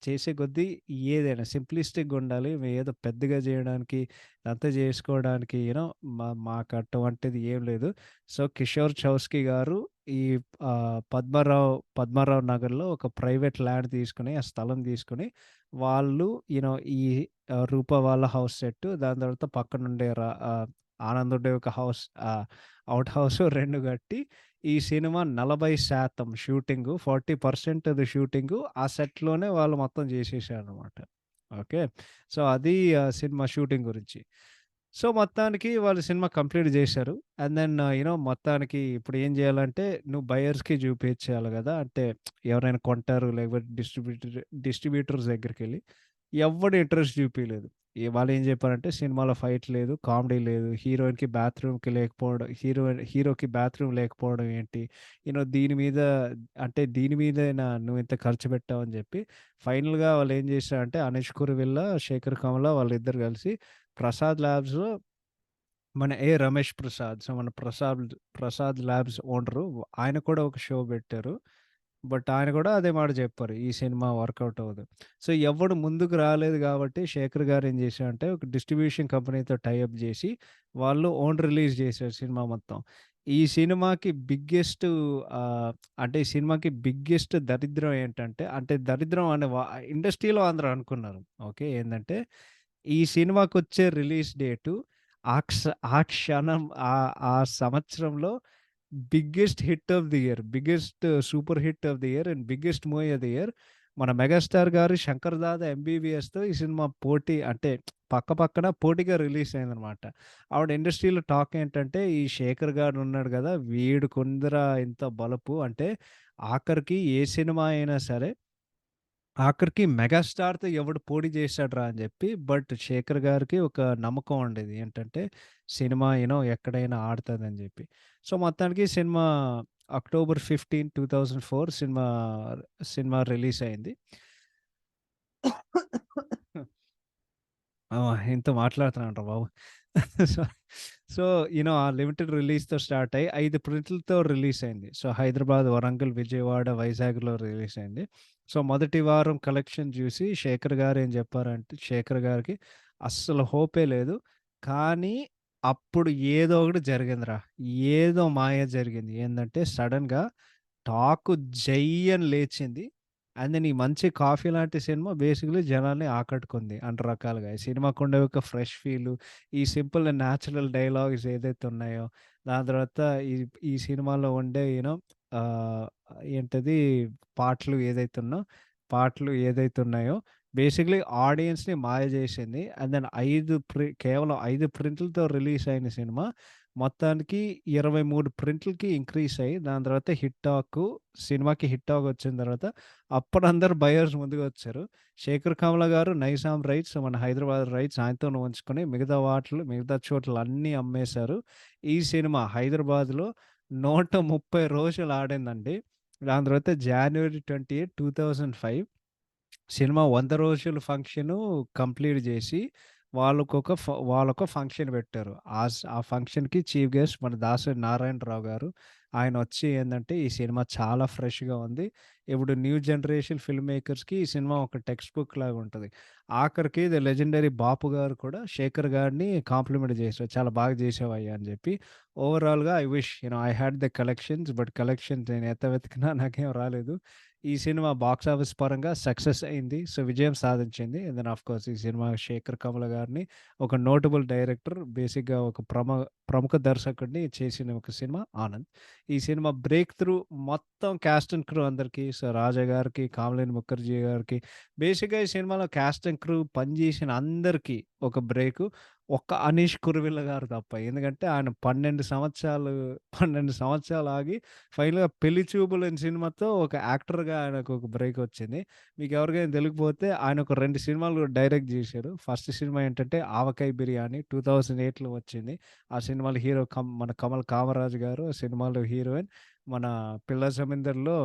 చేసే కొద్దీ ఏదైనా సింప్లిస్టిక్‌గా ఉండాలి. ఏదో పెద్దగా జేయడానికి, అంతా జేసుకోవడానికి మాకటువంటిది ఏం లేదు. సో, కిషోర్ చౌస్కి గారు ఈ పద్మారావు నగర్‌లో ఒక ప్రైవేట్ ల్యాండ్ తీసుకొని, ఆ స్థలం తీసుకొని వాళ్ళు ఈ రూపా వాళ్ళ హౌస్ సెట్టు. దాని తర్వాత పక్కనుండే 'ఆనంద్' ఉండే ఒక ఔట్ హౌస్ 2 కట్టి, ఈ సినిమా 40% షూటింగు, 40% అది షూటింగు ఆ సెట్‌లోనే వాళ్ళు మొత్తం చేసేసారనమాట. ఓకే. సో, అది సినిమా షూటింగ్ గురించి. సో, మొత్తానికి వాళ్ళు సినిమా కంప్లీట్ జేశారు. అండ్ దెన్ మొత్తానికి ఇప్పుడు ఏం జేయాలంటే, నువ్వు బయర్స్‌కి జూపించాలి గదా! అంటే ఎవరైనా కొంటారు లేకపోతే డిస్ట్రిబ్యూటర్స్ దగ్గరికెళ్ళి ఎవ్వడు ఇంట్రెస్ట్ జూపియలేదు. వాళ్ళేం జెప్పారంటే, సినిమాలో ఫైట్ లేదు, కామెడీ లేదు, హీరోయిన్‌కి బాత్రూమ్‌కి లేకపోవడం హీరోకి బాత్రూమ్ లేకపోవడం ఏంటి? దీని మీద అంటే దీని మీదేనా నువ్వింత ఖర్చు పెట్టావని జెప్పి, ఫైనల్‌గా వాళ్ళేం జేశారంటే, 'అనుష్ కురువిల్ల', 'శేఖర్ కమల' వాళ్ళిద్దరు గలిసి 'ప్రసాద్ ల్యాబ్స్‌లో' మన 'రమేష్ ప్రసాద్'. సో, మన 'ప్రసాద్ ల్యాబ్స్' ఓనరు. ఆయన కూడా ఒక షో బెట్టారు. బట్ ఆయన గూడా అదే మాట జెప్పారు. ఈ సినిమా వర్కౌట్ అవ్వదు. సో, ఎవ్వడు ముందుకు రాలేదు గాబట్టి శేఖర్ గారు ఏం జేశారంటే ఒక డిస్ట్రిబ్యూషన్ కంపెనీతో టై అప్ జేసి వాళ్ళు ఓన్ రిలీజ్ జేశారు సినిమా మొత్తం. ఈ సినిమాకి బిగ్గెస్ట్ ఆహ్, అంటే ఈ సినిమాకి బిగ్గెస్ట్ దరిద్రం ఏంటంటే అంటే దరిద్రం అనే ఇండస్ట్రీలో అందరూ అనుకున్నారు. ఓకే. ఏందంటే ఈ సినిమాకొచ్చే రిలీజ్ డేటు ఆ క్ష ఆ క్షణం ఆ సంవత్సరంలో biggest hit of the year. Biggest super hit of the year and biggest movie of the year. మన మెగాస్టార్ గారు 'శంకర్ దాదా ఎంబీబీఎస్‌తో' ఈ సినిమా పోటీ అంటే పక్కన పోటీగా రిలీజ్ అయిందనమాట. ఆవిడ ఇండస్ట్రీలో టాక్ ఏంటంటే, ఈ శేఖర్ గాడు ఉన్నాడు గదా! వీడికుందిరా ఇంత బలపు అంటే ఆఖరికి ఏ సినిమా అయినా సరే ఆఖరికి 'మెగాస్టార్‌తో ఎవడు పోటీ చేసాడురా' అని జెప్పి. బట్ 'శేఖర్' గారికి ఒక నమ్మకం ఉండేది. ఏంటంటే సినిమా ఎక్కడైనా ఆడతదని జెప్పి. సో, మొత్తానికి సినిమా అక్టోబర్ 15, 2004 సినిమా రిలీజ్ అయింది. ఆ! ఇంత మాట్లాడుతున్నానురా బాబు. సో, సో, ఆ లిమిటెడ్ రిలీజ్‌తో స్టార్ట్ అయ్యి 5 ప్రింట్‌లతో రిలీజ్ అయింది. సో, హైదరాబాద్, వరంగల్, విజయవాడ, వైజాగ్‌లో రిలీజ్ అయింది. సో, మొదటి వారం కలెక్షన్ చూసి శేఖర్ గారు ఏం చెప్పారంటే, శేఖర్ గారికి అస్సలు హోపే లేదు. కానీ అప్పుడు ఏదో ఒకటి జరిగిందిరా. ఏదో మాయ జరిగింది. ఏందంటే సడెన్‌గా టాకు జై అని లేచింది. అండ్ దెన్ ఈ మంచి 'కాఫీ' లాంటి సినిమా బేసికల్లీ జనాల్ని ఆకట్టుకుంది అన్ని రకాలుగా. ఈ సినిమాకుండే ఒక ఫ్రెష్ ఫీలు, ఈ సింపుల్ అండ్ న్యాచురల్ డైలాగ్స్ ఏదైతే ఉన్నాయో, దాని తర్వాత ఈ ఈ సినిమాలో ఉండే ఆహ్, ఏంటది పాటలు ఏదైతే ఉన్నో పాటలు ఏదైతే ఉన్నాయో బేసికల్లీ ఆడియన్స్‌ని మాయ జేసింది. అండ్ దెన్ కేవలం 5 ప్రింట్‌లతో రిలీజ్ అయిన సినిమా మొత్తానికి 23 ప్రింట్‌లకి ఇంక్రీజ్ అయ్యి, దాని తర్వాత సినిమాకి హిట్ టాక్ వచ్చిన తర్వాత అప్పుడు అందరూ బయర్స్ ముందుకొచ్చారు. 'శేఖర్ కమల' గారు నైజాం రైట్స్, మన హైదరాబాద్ రైట్స్ ఆయనతోనే ఉంచుకొని మిగతా చోట్లన్నీ అమ్మేశారు. ఈ సినిమా హైదరాబాద్‌లో 130 రోజులు ఆడిందండి. దాని తర్వాత జనవరి 28, 2005 సినిమా 100 రోజుల ఫంక్షను కంప్లీట్ జేసి, వాళ్ళొక ఫంక్షన్ పెట్టారు. ఆ ఫంక్షన్‌కి చీఫ్ గెస్ట్ మన దాసరి నారాయణరావు గారు. ఆయనొచ్చి ఏందంటే, "ఈ సినిమా చాలా ఫ్రెష్‌గా ఉంది. ఇప్పుడు న్యూ జనరేషన్ ఫిల్మ్ మేకర్స్‌కి ఈ సినిమా ఒక టెక్స్ట్ బుక్ లాగా ఉంటది." ఆఖరికి ది లెజెండరీ బాపు గారు కూడా శేఖర్ గారిని కాంప్లిమెంట్ చేశారు. "చాలా బాగా చేశావయ్యా" అని జెప్పి. ఓవరాల్‌గా I wish I had the collections. But collections నేను ఎంత వెతికినా నాకేం రాలేదు. ఈ సినిమా బాక్స్ ఆఫీస్ పరంగా సక్సెస్ అయింది. సో, విజయం సాధించింది. అండ్ దెన్ ఆఫ్‌కోర్స్ ఈ సినిమా శేఖర్ కమల గారిని ఒక నోటబుల్ డైరెక్టర్, బేసిక్‌గా ఒక ప్రముఖ దర్శకుడిని చేసిన ఒక సినిమా 'ఆనంద్.' ఈ సినిమా బ్రేక్ త్రూ మొత్తం కాస్ట్ అండ్ క్రూ అందరికి, సో, రాజా గారికి, కామలేని ముఖర్జీ గారికి, బేసిక్‌గా ఈ సినిమాలో కాస్ట్ అండ్ క్రూ పనిచేసిన అందరికి ఒక బ్రేకు. ఒక్క 'అనీష్ కురువిల్ల' గారు తప్ప. ఎందుకంటే ఆయన 12 సంవత్సరాలు ఆగి ఫైనల్‌గా 'పెళ్లి చూపులు' అనే సినిమాతో ఒక యాక్టర్‌గా ఆయనకు ఒక బ్రేక్ వచ్చింది. మీకెవరికైనా తెలియకపోతే ఆయన ఒక 2 సినిమాలు కూడా డైరెక్ట్ చేశారు. ఫస్ట్ సినిమా ఏంటంటే 'ఆవకాయ బిర్యానీ' 2008లో వచ్చింది. ఆ సినిమాలో హీరో మన కమల్ కామరాజు గారు. ఆ సినిమాలో హీరోయిన్ మన 'పిల్ల జమీందర్‌లో'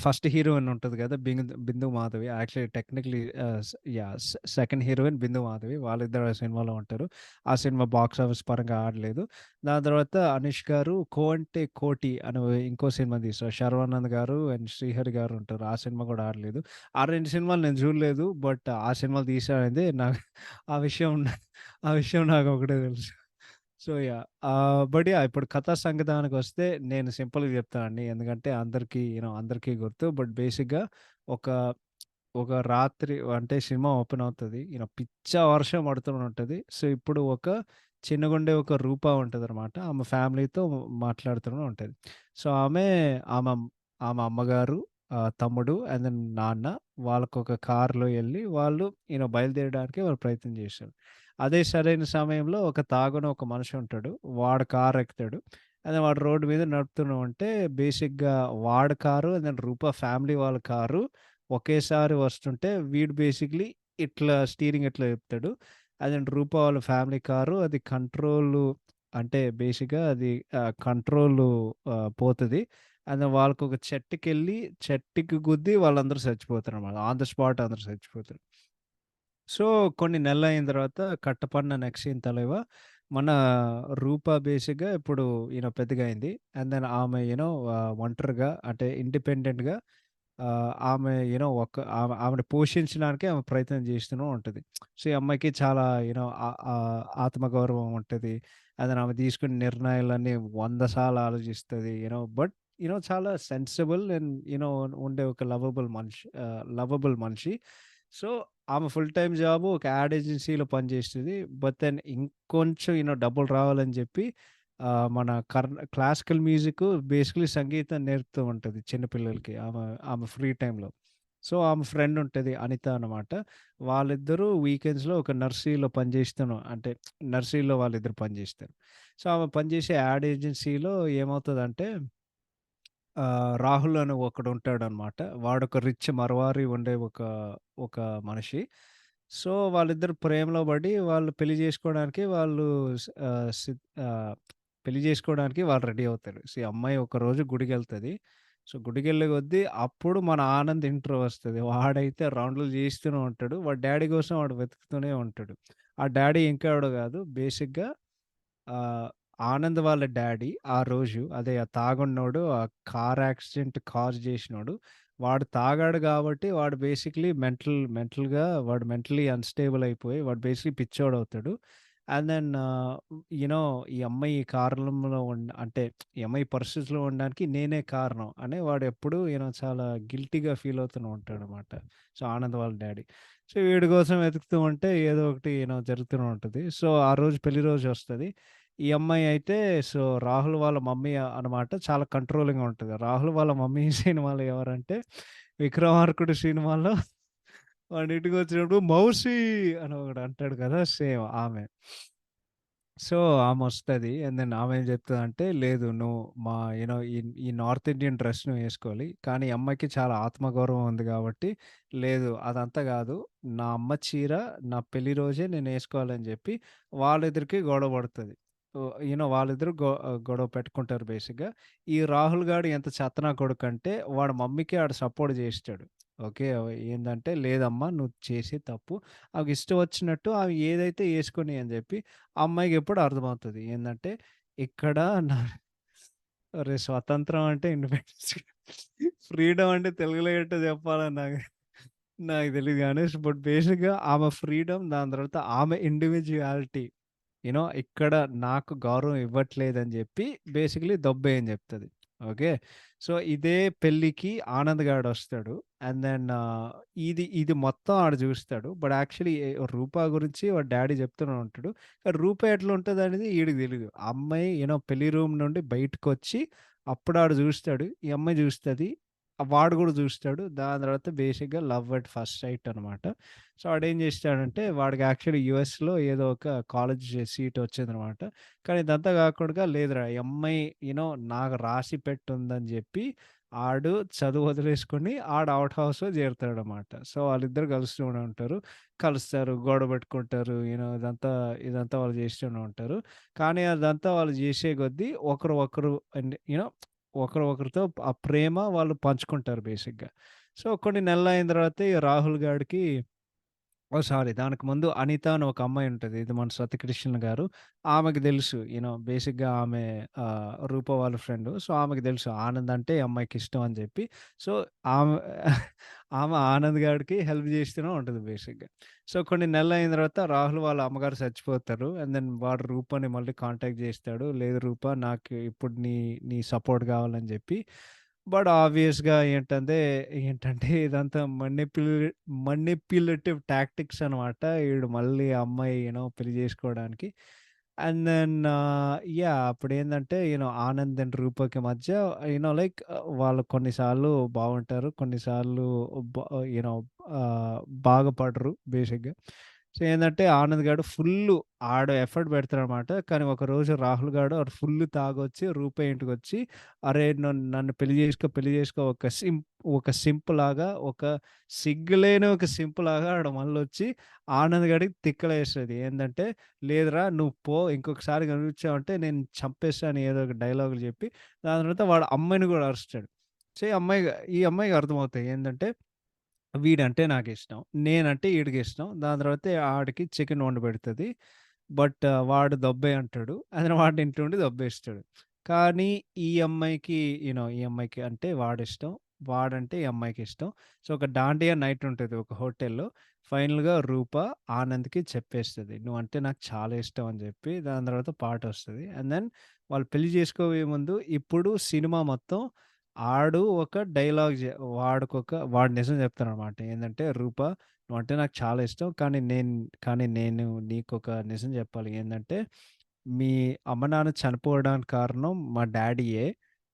ఫస్ట్ హీరోయిన్ ఉంటది గదా! 'Bindu Madhavi'. Actually technically second heroine 'Bindu Madhavi'. వాళ్ళిద్దరు ఆ సినిమాలో ఉంటారు. ఆ సినిమా బాక్స్ ఆఫీస్ పరంగా ఆడలేదు. దాని తర్వాత అనీష్ గారు 'కో అంటే కోటి' అని ఇంకో సినిమా తీశారు. శర్వానంద్ గారు అండ్ శ్రీహరి గారు ఉంటారు. ఆ సినిమా కూడా ఆడలేదు. ఆ 2 సినిమాలు నేను చూడలేదు. బట్ ఆ సినిమాలు తీశారనేది నాకు ఆ విషయం ఆ విషయం నాకొకటే తెలుసు. సో, బట్ ఇప్పుడు కథా సంగీతానికొస్తే నేను సింపుల్‌గా చెప్తానండి. ఎందుకంటే అందరికీ గుర్తు. బట్ బేసిక్‌గా ఒక, ఒక రాత్రి అంటే సినిమా ఓపెన్ అవుతది. పిచ్చ వర్షం పడుతూనే ఉంటది. సో, ఇప్పుడు ఒక చిన్నగుండే ఒక రూప ఉంటదనమాట. ఆమె ఫ్యామిలీతో మాట్లాడుతూనే ఉంటది. సో, ఆమె ఆమె అమ్మగారు, తమ్ముడు అండ్ దెన్ నాన్న వాళ్ళకొక కార్‌లో ఎళ్లి వాళ్ళు బయలుదేరడానికి వాళ్ళు ప్రయత్నం చేశారు. అదే సరైన సమయంలో ఒక తాగున ఒక మనిషి ఉంటాడు. వాడు కారు ఎక్కుతాడు. అదే వాడు రోడ్డు మీద నడుపుతూనే ఉంటే బేసిక్‌గా వాడి కారు దెన్ రూపా ఫ్యామిలీ వాళ్ళ కారు ఒకేసారి వస్తుంటే వీడు బేసిక్‌లీ ఇట్లా స్టీరింగ్ ఇట్లా తిప్పుతాడు. అదే రూపా వాళ్ళ ఫ్యామిలీ కారు అది కంట్రోలు అంటే బేసిక్‌గా అది కంట్రోలు పోతది. అది వాళ్ళకొక చెట్టుకెళ్ళి చెట్టుకి గుద్ది వాళ్ళందరూ చచ్చిపోతారనమాట. ఆన్ ద స్పాట్ అందరూ చచ్చిపోతారు. సో, కొన్ని నెలలయిన తర్వాత 'కట్టపన్న నెక్సీన్ తలైవ' మన రూప బేసిక్‌గా ఇప్పుడు పెద్దగా అయింది. అండ్ దెన్ ఆమె ఒంటరిగా అంటే ఇండిపెండెంట్‌గా ఆమె ఆమెను పోషించడానికే ఆమె ప్రయత్నం చేస్తూనే ఉంటది. సో, ఈ అమ్మాయికి చాలా ఆత్మగౌరవం ఉంటది. అండ్ దెన్ ఆమె తీసుకునే నిర్ణయాలన్నీ 100 సార్లు ఆలోచిస్తది. బట్ చాలా సెన్సిబుల్ అండ్ ఉండే ఒక లవబుల్ మనిషి. సో, ఆమె ఫుల్ టైమ్ జాబు ఒక యాడ్ ఏజెన్సీలో పనిచేస్తది. బట్ దెన్ ఇంకొంచెం డబ్బులు రావాలని చెప్పి మన క్లాసికల్ మ్యూజిక్ బేసికలీ సంగీతం నేర్పుతూ ఉంటది చిన్న పిల్లలకి ఆమె ఫ్రీ టైమ్‌లో. సో, ఆమె ఫ్రెండ్ ఉంటది అనిత అన్నమాట. వాళ్ళిద్దరూ వీకెండ్స్‌లో ఒక నర్సరీలో పనిచేస్తూను అంటే నర్సరీలో వాళ్ళిద్దరు పనిచేస్తారు. సో, ఆమె పనిచేసే యాడ్ ఏజెన్సీలో ఏమవుతదంటే రాహుల్ అని ఒకడుంటాడనమాట. వాడొక రిచ్ మరవారి ఉండే ఒక మనిషి. సో, వాళ్ళిద్దరు ప్రేమలో పడి వాళ్ళు పెళ్లి చేసుకోవడానికి వాళ్ళు స్ ఆహ్, సిద్ ఆహ్, పెళ్లి చేసుకోవడానికి వాళ్ళు రెడీ అవుతారు. సో, ఈ అమ్మాయి ఒకరోజు గుడికెళ్తది. సో, గుడికెళ్ళే కొద్దీ అప్పుడు మన ఆనంద్ ఇంట్రో వస్తది. వాడైతే రౌండ్‌లు చేస్తూనే ఉంటాడు. వాడి డ్యాడీ కోసం వాడు వెతుకుతూనే ఉంటాడు. ఆ డ్యాడీ ఇంకెవడో కాదు బేసిక్‌గా ఆహ్, ఆనంద్ వాళ్ళ డ్యాడీ ఆ రోజు అదే ఆ తాగున్నోడు, ఆ కార్ యాక్సిడెంట్ కాజ్ జేసినోడు. వాడు తాగాడు గాబట్టి వాడు బేసిక్‌లీ మెంటల్‌గా వాడు మెంటల్లీ అన్‌స్టేబుల్ అయిపోయి వాడు బేసిక్‌లీ పిచ్చోడవుతాడు. అండ్ దెన్ ఈ అమ్మాయి ఈ కారణంలో అంటే ఈ అమ్మాయి పరిస్థితిలో ఉండడానికి నేనే కారణం అని వాడెప్పుడు చాలా గిల్టీ‌గా ఫీల్ అవుతూనే ఉంటాడనమాట. సో, ఆనంద్ వాళ్ళ డ్యాడీ. సో, వీడి కోసం వెతుకుతూ ఉంటే ఏదో ఒకటి జరుగుతూనే ఉంటది. సో, ఆ రోజు పెళ్లి రోజొస్తది. ఈ అమ్మాయి అయితే సో, రాహుల్ వాళ్ళ మమ్మీ అనమాట చాలా కంట్రోలింగ్‌గా ఉంటది. రాహుల్ వాళ్ళ మమ్మీ సినిమాలో ఎవరంటే 'విక్రమార్కుడు' సినిమాలో వాడి ఇంటికొచ్చినప్పుడు మౌసీ అని ఒకడు అంటాడు కదా! సేమ్ ఆమె. సో, ఆమొస్తది. అండ్ దెన్ ఆమె ఏం చెప్తదంటే, "లేదు నువ్వు మా ఈ ఈ నార్త్ ఇండియన్ డ్రెస్ నువ్వు ఏసుకోవాలి. కానీ ఈ అమ్మాయికి చాలా ఆత్మగౌరవం ఉంది కాబట్టి, లేదు అదంతా గాదు. నా అమ్మ చీర నా పెళ్లి రోజే నేనేసుకోవాలని" జెప్పి వాళ్ళిద్దరికీ గొడవ పడతది. వాళ్ళిద్దరూ గొడవ పెట్టుకుంటారు బేసిక్‌గా. ఈ రాహుల్ గాడు ఎంత చెత్త నా కొడుకంటే, వాడి మమ్మీకి ఆడు సపోర్ట్ జేసిస్తాడు. ఓకే. ఏందంటే, "లేదమ్మా నువ్వు చేసేది తప్పు. ఆమెకిష్టం వచ్చినట్టు ఆమె ఏదైతే ఏసుకొని" అని జెప్పి ఆ అమ్మాయికెప్పుడు అర్థమవుతది. ఏందంటే, ఇక్కడ నా అరే! స్వతంత్రం అంటే ఇండిపెండెన్స్ ఫ్రీడమ్ అంటే తెలుగులో ఎట్టో చెప్పాలని నాకు తెలీదు గానీ, బట్ బేసిక్‌గా ఆమె ఫ్రీడమ్ దాని తర్వాత ఆమె ఇండివిడ్యుయాలిటీ. ఇక్కడ నాకు గౌరవం ఇవ్వట్లేదని జెప్పి బేసికల్లీ దొబ్బేయని జెప్తది. ఓకే. సో, ఇదే పెళ్ళికి ఆనంద్ గాడొస్తాడు. అండ్ దెన్ ఇది మొత్తం ఆడు జూస్తాడు. బట్ యాక్చువల్లీ రూపా గురించి వాడి డ్యాడీ చెప్తూనే ఉంటాడు. కానీ రూపా ఎట్లుంటదనేది ఈడికి తెలీదు. ఆ అమ్మాయి పెళ్లి రూమ్ నుండి బయటకొచ్చి అప్పుడు ఆడు జూస్తాడు. ఈ అమ్మాయి జూస్తది. వాడు గూడా జూస్తాడు. దాని తర్వాత బేసిక్‌గా లవ్ ఎట్ ఫస్ట్ సైట్ అనమాట. సో, వాడేం జేస్తాడంటే, వాడికి యాక్చువల్లీ యూఎస్‌లో ఏదో ఒక కాలేజ్ సీట్ వచ్చిందనమాట. కానీ ఇదంతా గాకుండా లేదురా ఈ అమ్మాయి నాకు రాసి పెట్టుందని జెప్పి, ఆడు చదువు వదిలేసుకొని ఔట్ హౌస్‌లో చేరుతాడనమాట. సో, వాళ్ళిద్దరూ కలుస్తూనే ఉంటారు. కలుస్తారు, గొడవ పెట్టుకుంటారు. ఇదంతా వాళ్ళు చేస్తూనే ఉంటారు. కానీ అదంతా వాళ్ళు జేసే కొద్దీ ఒకరు ఒకరు అండ్ ఒకరు ఒకరితో ఆ ప్రేమ వాళ్ళు పంచుకుంటారు బేసిక్‌గా. సో, కొన్ని నెలలయిన తర్వాత ఈ రాహుల్ గాడికి ఓహ్! సారీ. దానికి ముందు అనిత అని ఒక అమ్మాయి ఉంటది. ఇది మన సత్యకృష్ణ గారు. ఆమెకు తెలుసు. బేసిక్‌గా ఆమె రూప వాళ్ళ ఫ్రెండు. సో, ఆమెకు తెలుసు ఆనంద్ అంటే ఈ అమ్మాయికి ఇష్టం అని చెప్పి. సో, ఆమె ఆమె ఆనంద్ గాడికి హెల్ప్ చేస్తూనే ఉంటది బేసిక్‌గా. సో, కొన్ని నెలలయిన తర్వాత రాహుల్ వాళ్ళ అమ్మగారు చచ్చిపోతారు. అండ్ దెన్ వాడు రూపని మళ్ళీ కాంటాక్ట్ చేస్తాడు. లేదు రూప నాకు ఇప్పుడు నీ సపోర్ట్ కావాలని చెప్పి. బట్ ఆబ్వియస్‌గా ఏంటంటే ఇదంతా మనిప్యులేటివ్ టాక్టిక్స్ అనమాట. ఈడు మళ్ళీ ఆ అమ్మాయి పెళ్లి చేసుకోవడానికి. అండ్ దెన్ అప్పుడేందంటే ఆనంద్ అండ్ రూపకి మధ్య లైక్ వాళ్ళు కొన్నిసార్లు బావుంటారు. కొన్నిసార్లు బ యూనో బాగుపడరు బేసిక్‌గా. సో, ఏందంటే ఆనంద్ గాడు ఫుల్లు ఆడు ఎఫర్ట్ పెడతాడనమాట. కానీ ఒకరోజు రాహుల్ గాడు ఆడు ఫుల్లు తాగొచ్చి రూపా ఇంటికొచ్చి, "అరేయ్! నన్ను పెళ్లి చేసుకో, పెళ్లి చేసుకో" ఒక సింప్‌లాగా ఒక సిగ్గులేని ఒక సింప్‌లాగా ఆడు మళ్ళొచ్చి ఆనంద్ గాడికి తిక్కలేస్తది. ఏందంటే, "లేదురా నువ్వు పో ఇంకొకసారి కనిపించావంటే నేను చంపేస్తా" అని ఏదో ఒక డైలాగులు చెప్పి, దాని తర్వాత వాడు అమ్మాయిని గూడా అరుస్తాడు. సో, ఈ అమ్మాయికి అర్థమవుతాయి. ఏందంటే వీడంటే నాకిష్టం. నేనంటే ఈడికిష్టం. దాని తర్వాత ఆడికి చికెన్ వండిపెడతది. బట్ వాడు దబ్బే అంటాడు. అతను వాడి ఇంట్లో ఉండి దబ్బేస్తాడు. కానీ ఈ అమ్మాయికి అంటే వాడిష్టం. వాడంటే ఈ అమ్మాయికిష్టం. సో, ఒక డాండియా నైట్ ఉంటది ఒక హోటల్‌లో. ఫైనల్‌గా రూప ఆనంద్‌కి చెప్పేస్తది. "నువ్వంటే నాకు చాలా ఇష్టం" అని చెప్పి. దాని తర్వాత పాటొస్తది. అండ్ దెన్ వాళ్ళు పెళ్లి చేసుకోబోయే ముందు ఇప్పుడు సినిమా మొత్తం ఆడు ఒక డైలాగ్ వాడు నిజం చెప్తాడనమాట. ఏందంటే, "రూపా నువ్వంటే నాకు చాలా ఇష్టం. కానీ నేను నీకొక నిజం చెప్పాలి. ఏందంటే, మీ అమ్మ, నాన్న చనిపోవడానికి కారణం మా డ్యాడీయే.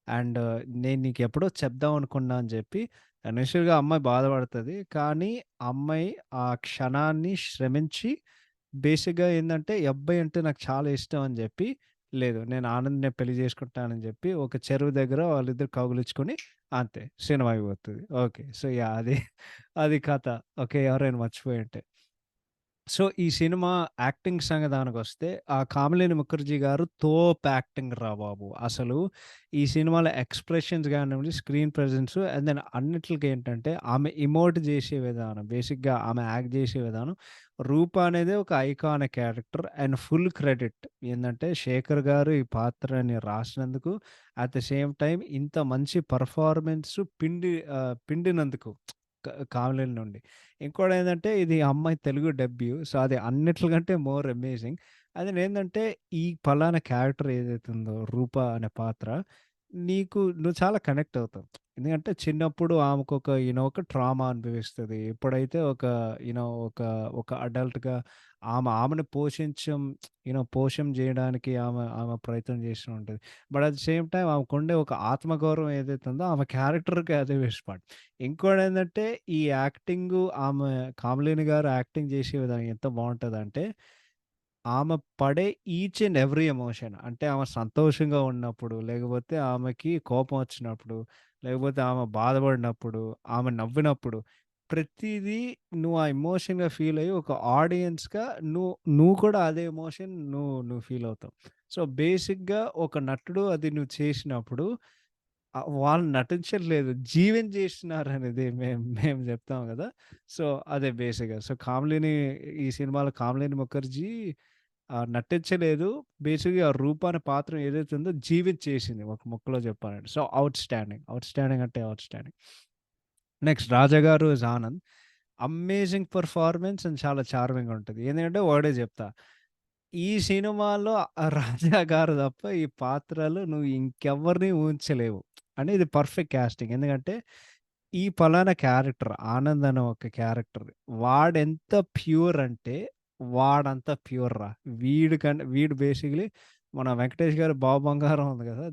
అండ్ నేను నీకెప్పుడో చెప్దాం అనుకున్నా" అని చెప్పి ఇనీషియల్‌గా అమ్మాయి బాధపడతది. కానీ అమ్మాయి ఆ క్షణాన్ని శ్రమించి బేసిక్‌గా ఏందంటే, ఈ అబ్బాయి అంటే నాకు చాలా ఇష్టం అని జెప్పి, లేదు నేను ఆనంద్‌నే పెళ్లి జేసుకుంటానని జెప్పి, ఒక చెరువు దగ్గర వాళ్ళిద్దరు కౌగిలించుకొని అంతే సినిమా అయిపోతది. ఓకే. So, yeah! అది కథ. ఓకే. ఎవరైనా మర్చిపోయుంటే. సో, ఈ సినిమా యాక్టింగ్ సంగతానికొస్తే, ఆ 'కామినేని ముఖర్జీ' గారు తోపు యాక్టింగ్ రా బాబు! అసలు ఈ సినిమాలో ఎక్స్‌ప్రెషన్స్ గానివ్వండి, స్క్రీన్ ప్రెజెన్స్ అండ్ దెన్ అన్నిట్లికేంటంటే, ఆమె ఎమోట్ జేసే విధానం, బేసిక్‌గా ఆమె యాక్ట్ జేసే విధానం, 'రూప' అనేది ఒక iconic character and full credit ఏందంటే, శేఖర్ గారు ఈ పాత్రని రాసినందుకు, అట్ ద సేమ్ టైమ్ ఇంత మంచి పెర్ఫార్మన్స్ పిండినందుకు 'కామినేని' నుండి. ఇంకోటేందంటే ఇది ఆ అమ్మాయి తెలుగు డెబ్యూ. సో, అది అన్నిట్లకంటే మోర్ అమేజింగ్. అదేనేందంటే ఈ పలానా క్యారెక్టర్ ఏదైతే ఉందో 'రూప' అనే పాత్ర నువ్వు చాలా కనెక్ట్ అవుతావు. ఎందుకంటే చిన్నప్పుడు ఆమెకొక ఒక ట్రామా అనుభవిస్తది. ఎప్పుడైతే ఒక ఒక అడల్ట్‌గా ఆమెని పోషం జేయడానికి ఆమె ప్రయత్నం చేస్తూ ఉంటది. But at the same time ఆమెకుండే ఒక ఆత్మగౌరవం ఏదైతే ఉందో ఆమె క్యారెక్టర్‌కి అదే ఇష్టపడి. ఇంకోటేందంటే ఈ యాక్టింగు ఆమె 'కామినేని' గారు యాక్టింగ్ చేసే విధానం ఎంత బావుంటదంటే, ఆమె పడే ఈచ్ అండ్ ఎవ్రీ ఎమోషన్ అంటే ఆమె సంతోషంగా ఉన్నప్పుడు, లేకపోతే ఆమెకి కోపం వచ్చినప్పుడు, లేకపోతే ఆమె బాధపడినప్పుడు, ఆమె నవ్వినప్పుడు, ప్రతీదీ నువ్వు ఆ ఎమోషన్‌గా ఫీల్ అయ్యి ఒక ఆడియన్స్‌గా నువ్వు నువ్వు కూడా అదే ఎమోషన్ నువ్వు ఫీల్ అవుతావు. సో, బేసిక్‌గా ఒక నటుడు అది నువ్వు చేసినప్పుడు వాళ్ళు నటించట్లేదు. జీవించేస్తున్నారనేది మేము జెప్తాం గదా! సో, అదే బేసిక్‌గా. సో, ఈ సినిమాలో 'కామినేని ముఖర్జీ' నటించలేదు. బేసిక్‌గా ఆ రూప అనే పాత్ర ఏదైతే ఉందో జీవించేసింది ఒక ముక్కలో జెప్పాలంటే. So, outstanding. ఔట్‌స్టాండింగ్ అంటే outstanding. Next 'Raja' garu as Anand. Amazing performance and చాలా చార్మింగ్‌గా ఉంటది. ఎందుకంటే ఒకటే జెప్తా. ఈ సినిమాలో రాజా గారు తప్ప ఈ పాత్రలు నువ్వు ఇంకెవ్వరిని ఊహించలేవు. అంటే ఇది పర్ఫెక్ట్ కాస్టింగ్. ఎందుకంటే ఈ పలానా క్యారెక్టర్ 'ఆనంద్' అనే ఒక క్యారెక్టర్ వాడెంత ప్యూర్ అంటే వాడంత ప్యూర్ రా. వీడు బేసికల్లీ మన 'వెంకటేష్' గారి 'బాబు బంగారం' ఉంది కదా!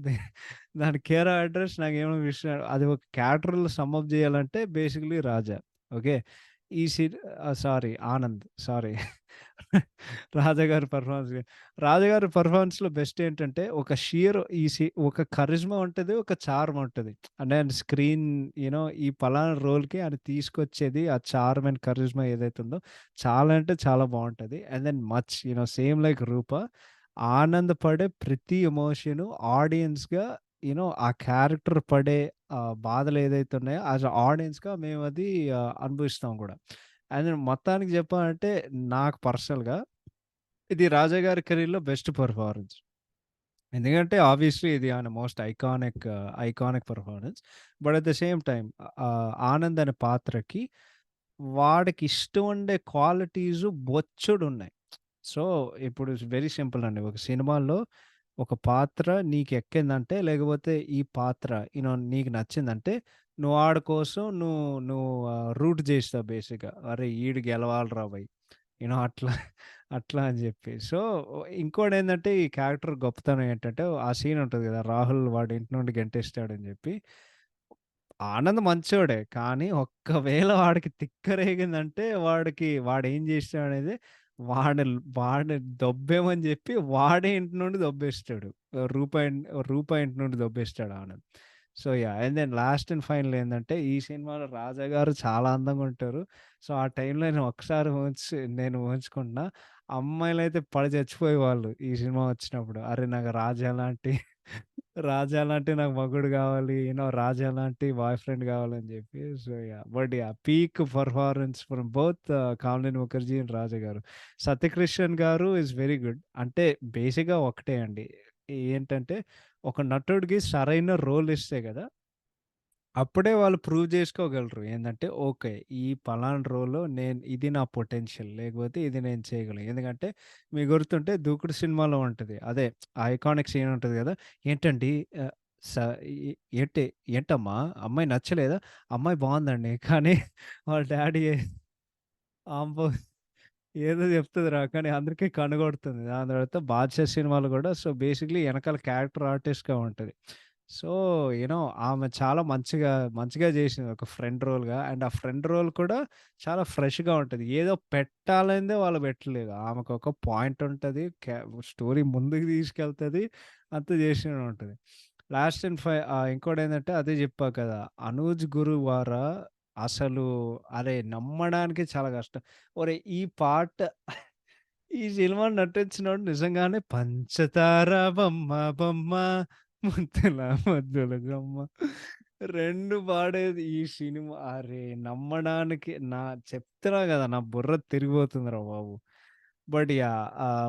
దాని కేర్ ఆఫ్ అడ్రెస్ నాకేమనిపిస్తుంది అది ఒక క్యారెక్టర్‌లో సమ్ అప్ చేయాలంటే బేసికల్లీ 'రాజా.' ఓకే. ఈ సి సారీ 'ఆనంద్' సారీ. రాజాగారి పెర్ఫార్మన్స్ 'రాజాగారి' పెర్ఫార్మన్స్‌లో బెస్ట్ ఏంటంటే ఒక కరిజ్మా ఉంటది. ఒక చార్మ్ ఉంటది. అంటే ఆయన స్క్రీన్ ఈ పలానా రోల్‌కి ఆయన తీసుకొచ్చేది ఆ చార్మ్ అండ్ కరిజ్మా ఏదైతే ఉందో చాలా అంటే చాలా బావుంటది. అండ్ దెన్ సేమ్ లైక్ 'రూప' ఆనంద్ పడే ప్రతి ఎమోషను ఆడియన్స్‌గా ఆ క్యారెక్టర్ పడే బాధలు ఏదైతే ఉన్నాయో యాస్ ఎ ఆడియన్స్‌గా మేమది అనుభవిస్తాం గూడా. అండ్ మొత్తానికి చెప్పాలంటే నాకు పర్సనల్‌గా ఇది 'రాజా' గారి కెరీర్‌లో బెస్ట్ పెర్ఫార్మన్స్. ఎందుకంటే ఆబ్వియస్లీ ఇది ఆయన most iconic performance. But at the same time 'Anand' అనే పాత్రకి వాడికి ఇష్టం ఉండే క్వాలిటీస్ బొచ్చెడున్నాయి. సో, ఇప్పుడు వెరీ సింపుల్ అండి. ఒక సినిమాలో ఒక పాత్ర నీకెక్కిందంటే, లేకపోతే ఈ పాత్ర నీకు నచ్చిందంటే, నువ్వు ఆడి కోసం నువ్వు నువ్వు రూట్ జేస్తావు బేసిక్‌గా. అరే! ఈడు గెలవాలిరా భయ్! అట్లా అట్లా అని జెప్పి. సో, ఇంకోటేందంటే ఈ క్యారెక్టర్ గొప్పతనం ఏంటంటే, ఆ సీన్ ఉంటది గదా! రాహుల్ వాడి ఇంటి నుండి గెంటేస్తాడని జెప్పి. ఆనంద్ మంచోడే. కానీ ఒక్కవేళ వాడికి తిక్కరేగిందంటే వాడేం జేస్తాడనేది వాడిని వాడిని దొబ్బేమని జెప్పి వాడే ఇంటి నుండి దొబ్బేస్తాడు. రూపాయి రూపాయి ఇంటి నుండి దొబ్బేస్తాడు ఆమెని. So, yeah! And then last and final ఏందంటే ఈ సినిమాలో రాజా గారు చాలా అందంగా ఉంటారు. సో, ఆ టైంలో నేను ఊహించుకుంటున్నా. అమ్మాయిలైతే పడి చచ్చిపోయేవాళ్ళు ఈ సినిమా వచ్చినప్పుడు. అరే! నాకు రాజా లాంటి రాజా లాంటి నాకు మగుడు గావాలి. రాజా లాంటి బాయ్ ఫ్రెండ్ గావాలని జెప్పి. So, yeah! But yeah! Peak performance from both Kamineni Mukherjee and Raja garu. Satyakrishnan గారు ఈస్ వెరీ గుడ్. అంటే బేసిక్‌గా ఒకటే అండి. ఏంటంటే ఒక నటుడికి సరైన రోల్ ఇస్తే గదా! అప్పుడే వాళ్ళు ప్రూవ్ జేసుకోగలరు. ఏందంటే ఓకే. ఈ పలానా రోల్‌లో ఇది నా పొటెన్షియల్. లేకపోతే ఇది నేను చేయగలను. ఎందుకంటే మీకు గుర్తుంటే 'దూకుడు' సినిమాలో ఉంటది. అదే ఐకానిక్ సీన్ ఉంటది గదా! ఏంటండి ఆహ్, స ఎ ఏంటి ఏంటమ్మా అమ్మాయి నచ్చలేదా? అమ్మాయి బావుందండి. కానీ వాళ్ళ డ్యాడీ ఆంబో ఏదో చెప్తదిరా కానీ అందరికి కన్నుగొడుతుంది. దాని తర్వాత 'బాద్‌షా' సినిమాలో గూడా బేసిక్‌లీ ఎనకాల క్యారెక్టర్ ఆర్టిస్ట్‌గా ఉంటది. సో, ఆమె చాలా మంచిగా జేసింది. ఒక ఫ్రెండ్ రోల్‌గా. అండ్ ఆ ఫ్రెండ్ రోల్ కూడా చాలా ఫ్రెష్‌గా ఉంటది. ఏదో పెట్టాలనిదే వాళ్ళు పెట్టలేదు. ఆమెకొక పాయింట్ ఉంటది. స్టోరీ ముందుకు తీసుకెళ్తది. అంతా చేస్తూనే ఉంటది. ఇంకోటేంటంటే అదే జెప్పా కదా! 'అనూజ్ గురువార' అసలు అరే! నమ్మడానికి చాలా కష్టం. ఒరేయ్! ఈ సినిమాలో నటించినోడు నిజంగానే పంచతార బొమ్మ బొమ్మ ముద్దుల ముద్దుల గుమ్మ 2 పాడేది ఈ సినిమా. అరే! నమ్మడానికి చెప్తున్నా గదా! నా బుర్ర తిరిగిపోతుందిరా బాబు. But yeah!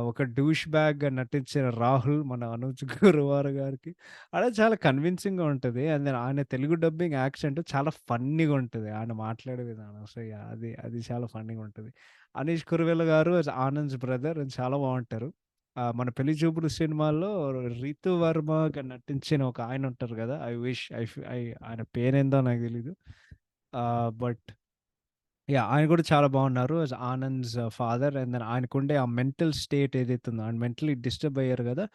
ఒక డూష్ బ్యాగ్‌గా నటించిన రాహుల్ మన అనూజ్ గురువార గారికి చాలా కన్విన్సింగ్‌గా ఉంటది. అండ్ దెన్ ఆయన తెలుగు డబ్బింగ్ యాక్సెంట్ చాలా ఫన్నీగా ఉంటది. ఆయన మాట్లాడే విధానం. So, yeah! అది చాలా ఫన్నీగా ఉంటది. అనీష్ కురువిల్ల గారు యాస్ ఆనంద్స్ బ్రదర్ చాలా బావుంటారు. మన 'పెళ్లి చూపులు' సినిమాలో రితు వర్మగా నటించిన ఒక ఆయన ఉంటారు గదా! ఐ విష్ ఐ ఫ్ ఐ ఆయన పేరేందో నాకు తెలీదు. But yeah! ఆయన కూడా చాలా బాగున్నారు. As Anand's father and then ఆయనకుండే ఆ మెంటల్ స్టేట్ ఏదైతే ఉందో, ఆయన మెంటల్లీ డిస్టర్బ్ అయ్యారు గదా!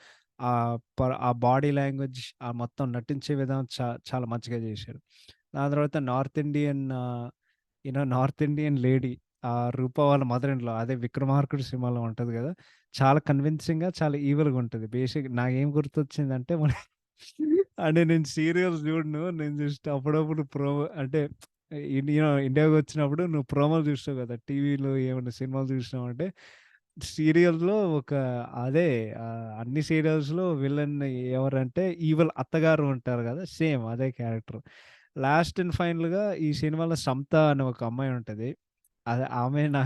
ఆ బాడీ లాంగ్వేజ్ మొత్తం నటించే విధానం చాలా మంచిగా చేశారు. దాని తర్వాత నార్త్ ఇండియన్ లేడీ 'రూప' వాళ్ళ మదర్ ఇన్ లా అదే 'విక్రమార్కుడు' సినిమాలో ఉంటది గదా! చాలా కన్విన్సింగ్‌గా, చాలా ఈవిల్‌గా ఉంటది. నాకేం గుర్తొచ్చిందంటే అంటే నేను సీరియల్స్ జూడను. నేను జస్ట్ అప్పుడప్పుడు అంటే ఇండియాకొచ్చినప్పుడు నువ్వు ప్రోమోలు చూస్తావు గదా! టీవీలో ఏమన్నా సినిమాలు చూసినావంటే, సీరియల్‌లో అదే అన్ని సీరియల్స్‌లో విలన్ ఎవరంటే ఈవిల్ అత్తగారు ఉంటారు గదా! సేమ్ అదే క్యారెక్టర్. లాస్ట్ అండ్ ఫైనల్‌గా ఈ సినిమాలో 'సమత' అనే ఒక అమ్మాయి ఉంటది. అదే ఆమె నా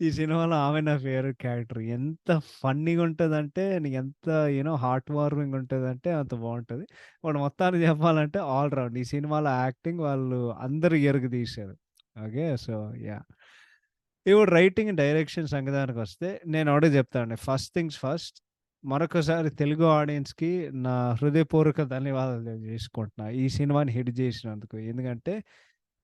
ఈ సినిమాలో ఆమె నా ఫేవరెట్ క్యారెక్టర్. ఎంత ఫన్నీగా ఉంటదంటే, ఎంత హార్ట్ వార్మింగ్ ఉంటదంటే అంత బావుంటది. మొత్తానికి చెప్పాలంటే ఆల్ రౌండ్. ఈ సినిమాలో యాక్టింగ్ వాళ్ళు అందరూ ఎరగదీశారు. ఓకే. So, yeah! ఇప్పుడు రైటింగ్, డైరెక్షన్ సంగతానికొస్తే నేనొకటే చెప్తానండి. First things first. మరొకసారి తెలుగు ఆడియన్స్‌కి నా హృదయపూర్వక ధన్యవాదాలు తెలియజేసుకుంటున్నా. ఈ సినిమాని హిట్ జేసినందుకు. ఎందుకంటే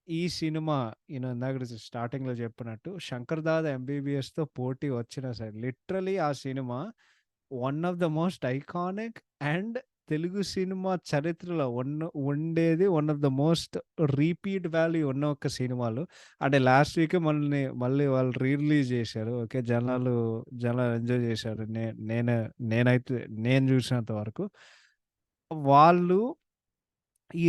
ఈ సినిమా ఇందాకడ స్టార్టింగ్‌లో చెప్పినట్టు 'శంకర్ దాదా ఎంబీబీఎస్‌తో' పోటీ వచ్చినా సరే, లిటరల్లీ ఆ cinema one of the most iconic and Telugu cinema చరిత్రలో ఉండేది one of the most repeat value ఉన్న ఒక సినిమాలు. అంటే లాస్ట్ వీకే మళ్ళీ వాళ్ళు రిలీజ్ చేశారు. ఓకే. జనాలు ఎంజాయ్ చేశారు. నేనైతే నేను చూసినంత వరకు. వాళ్ళు ఈ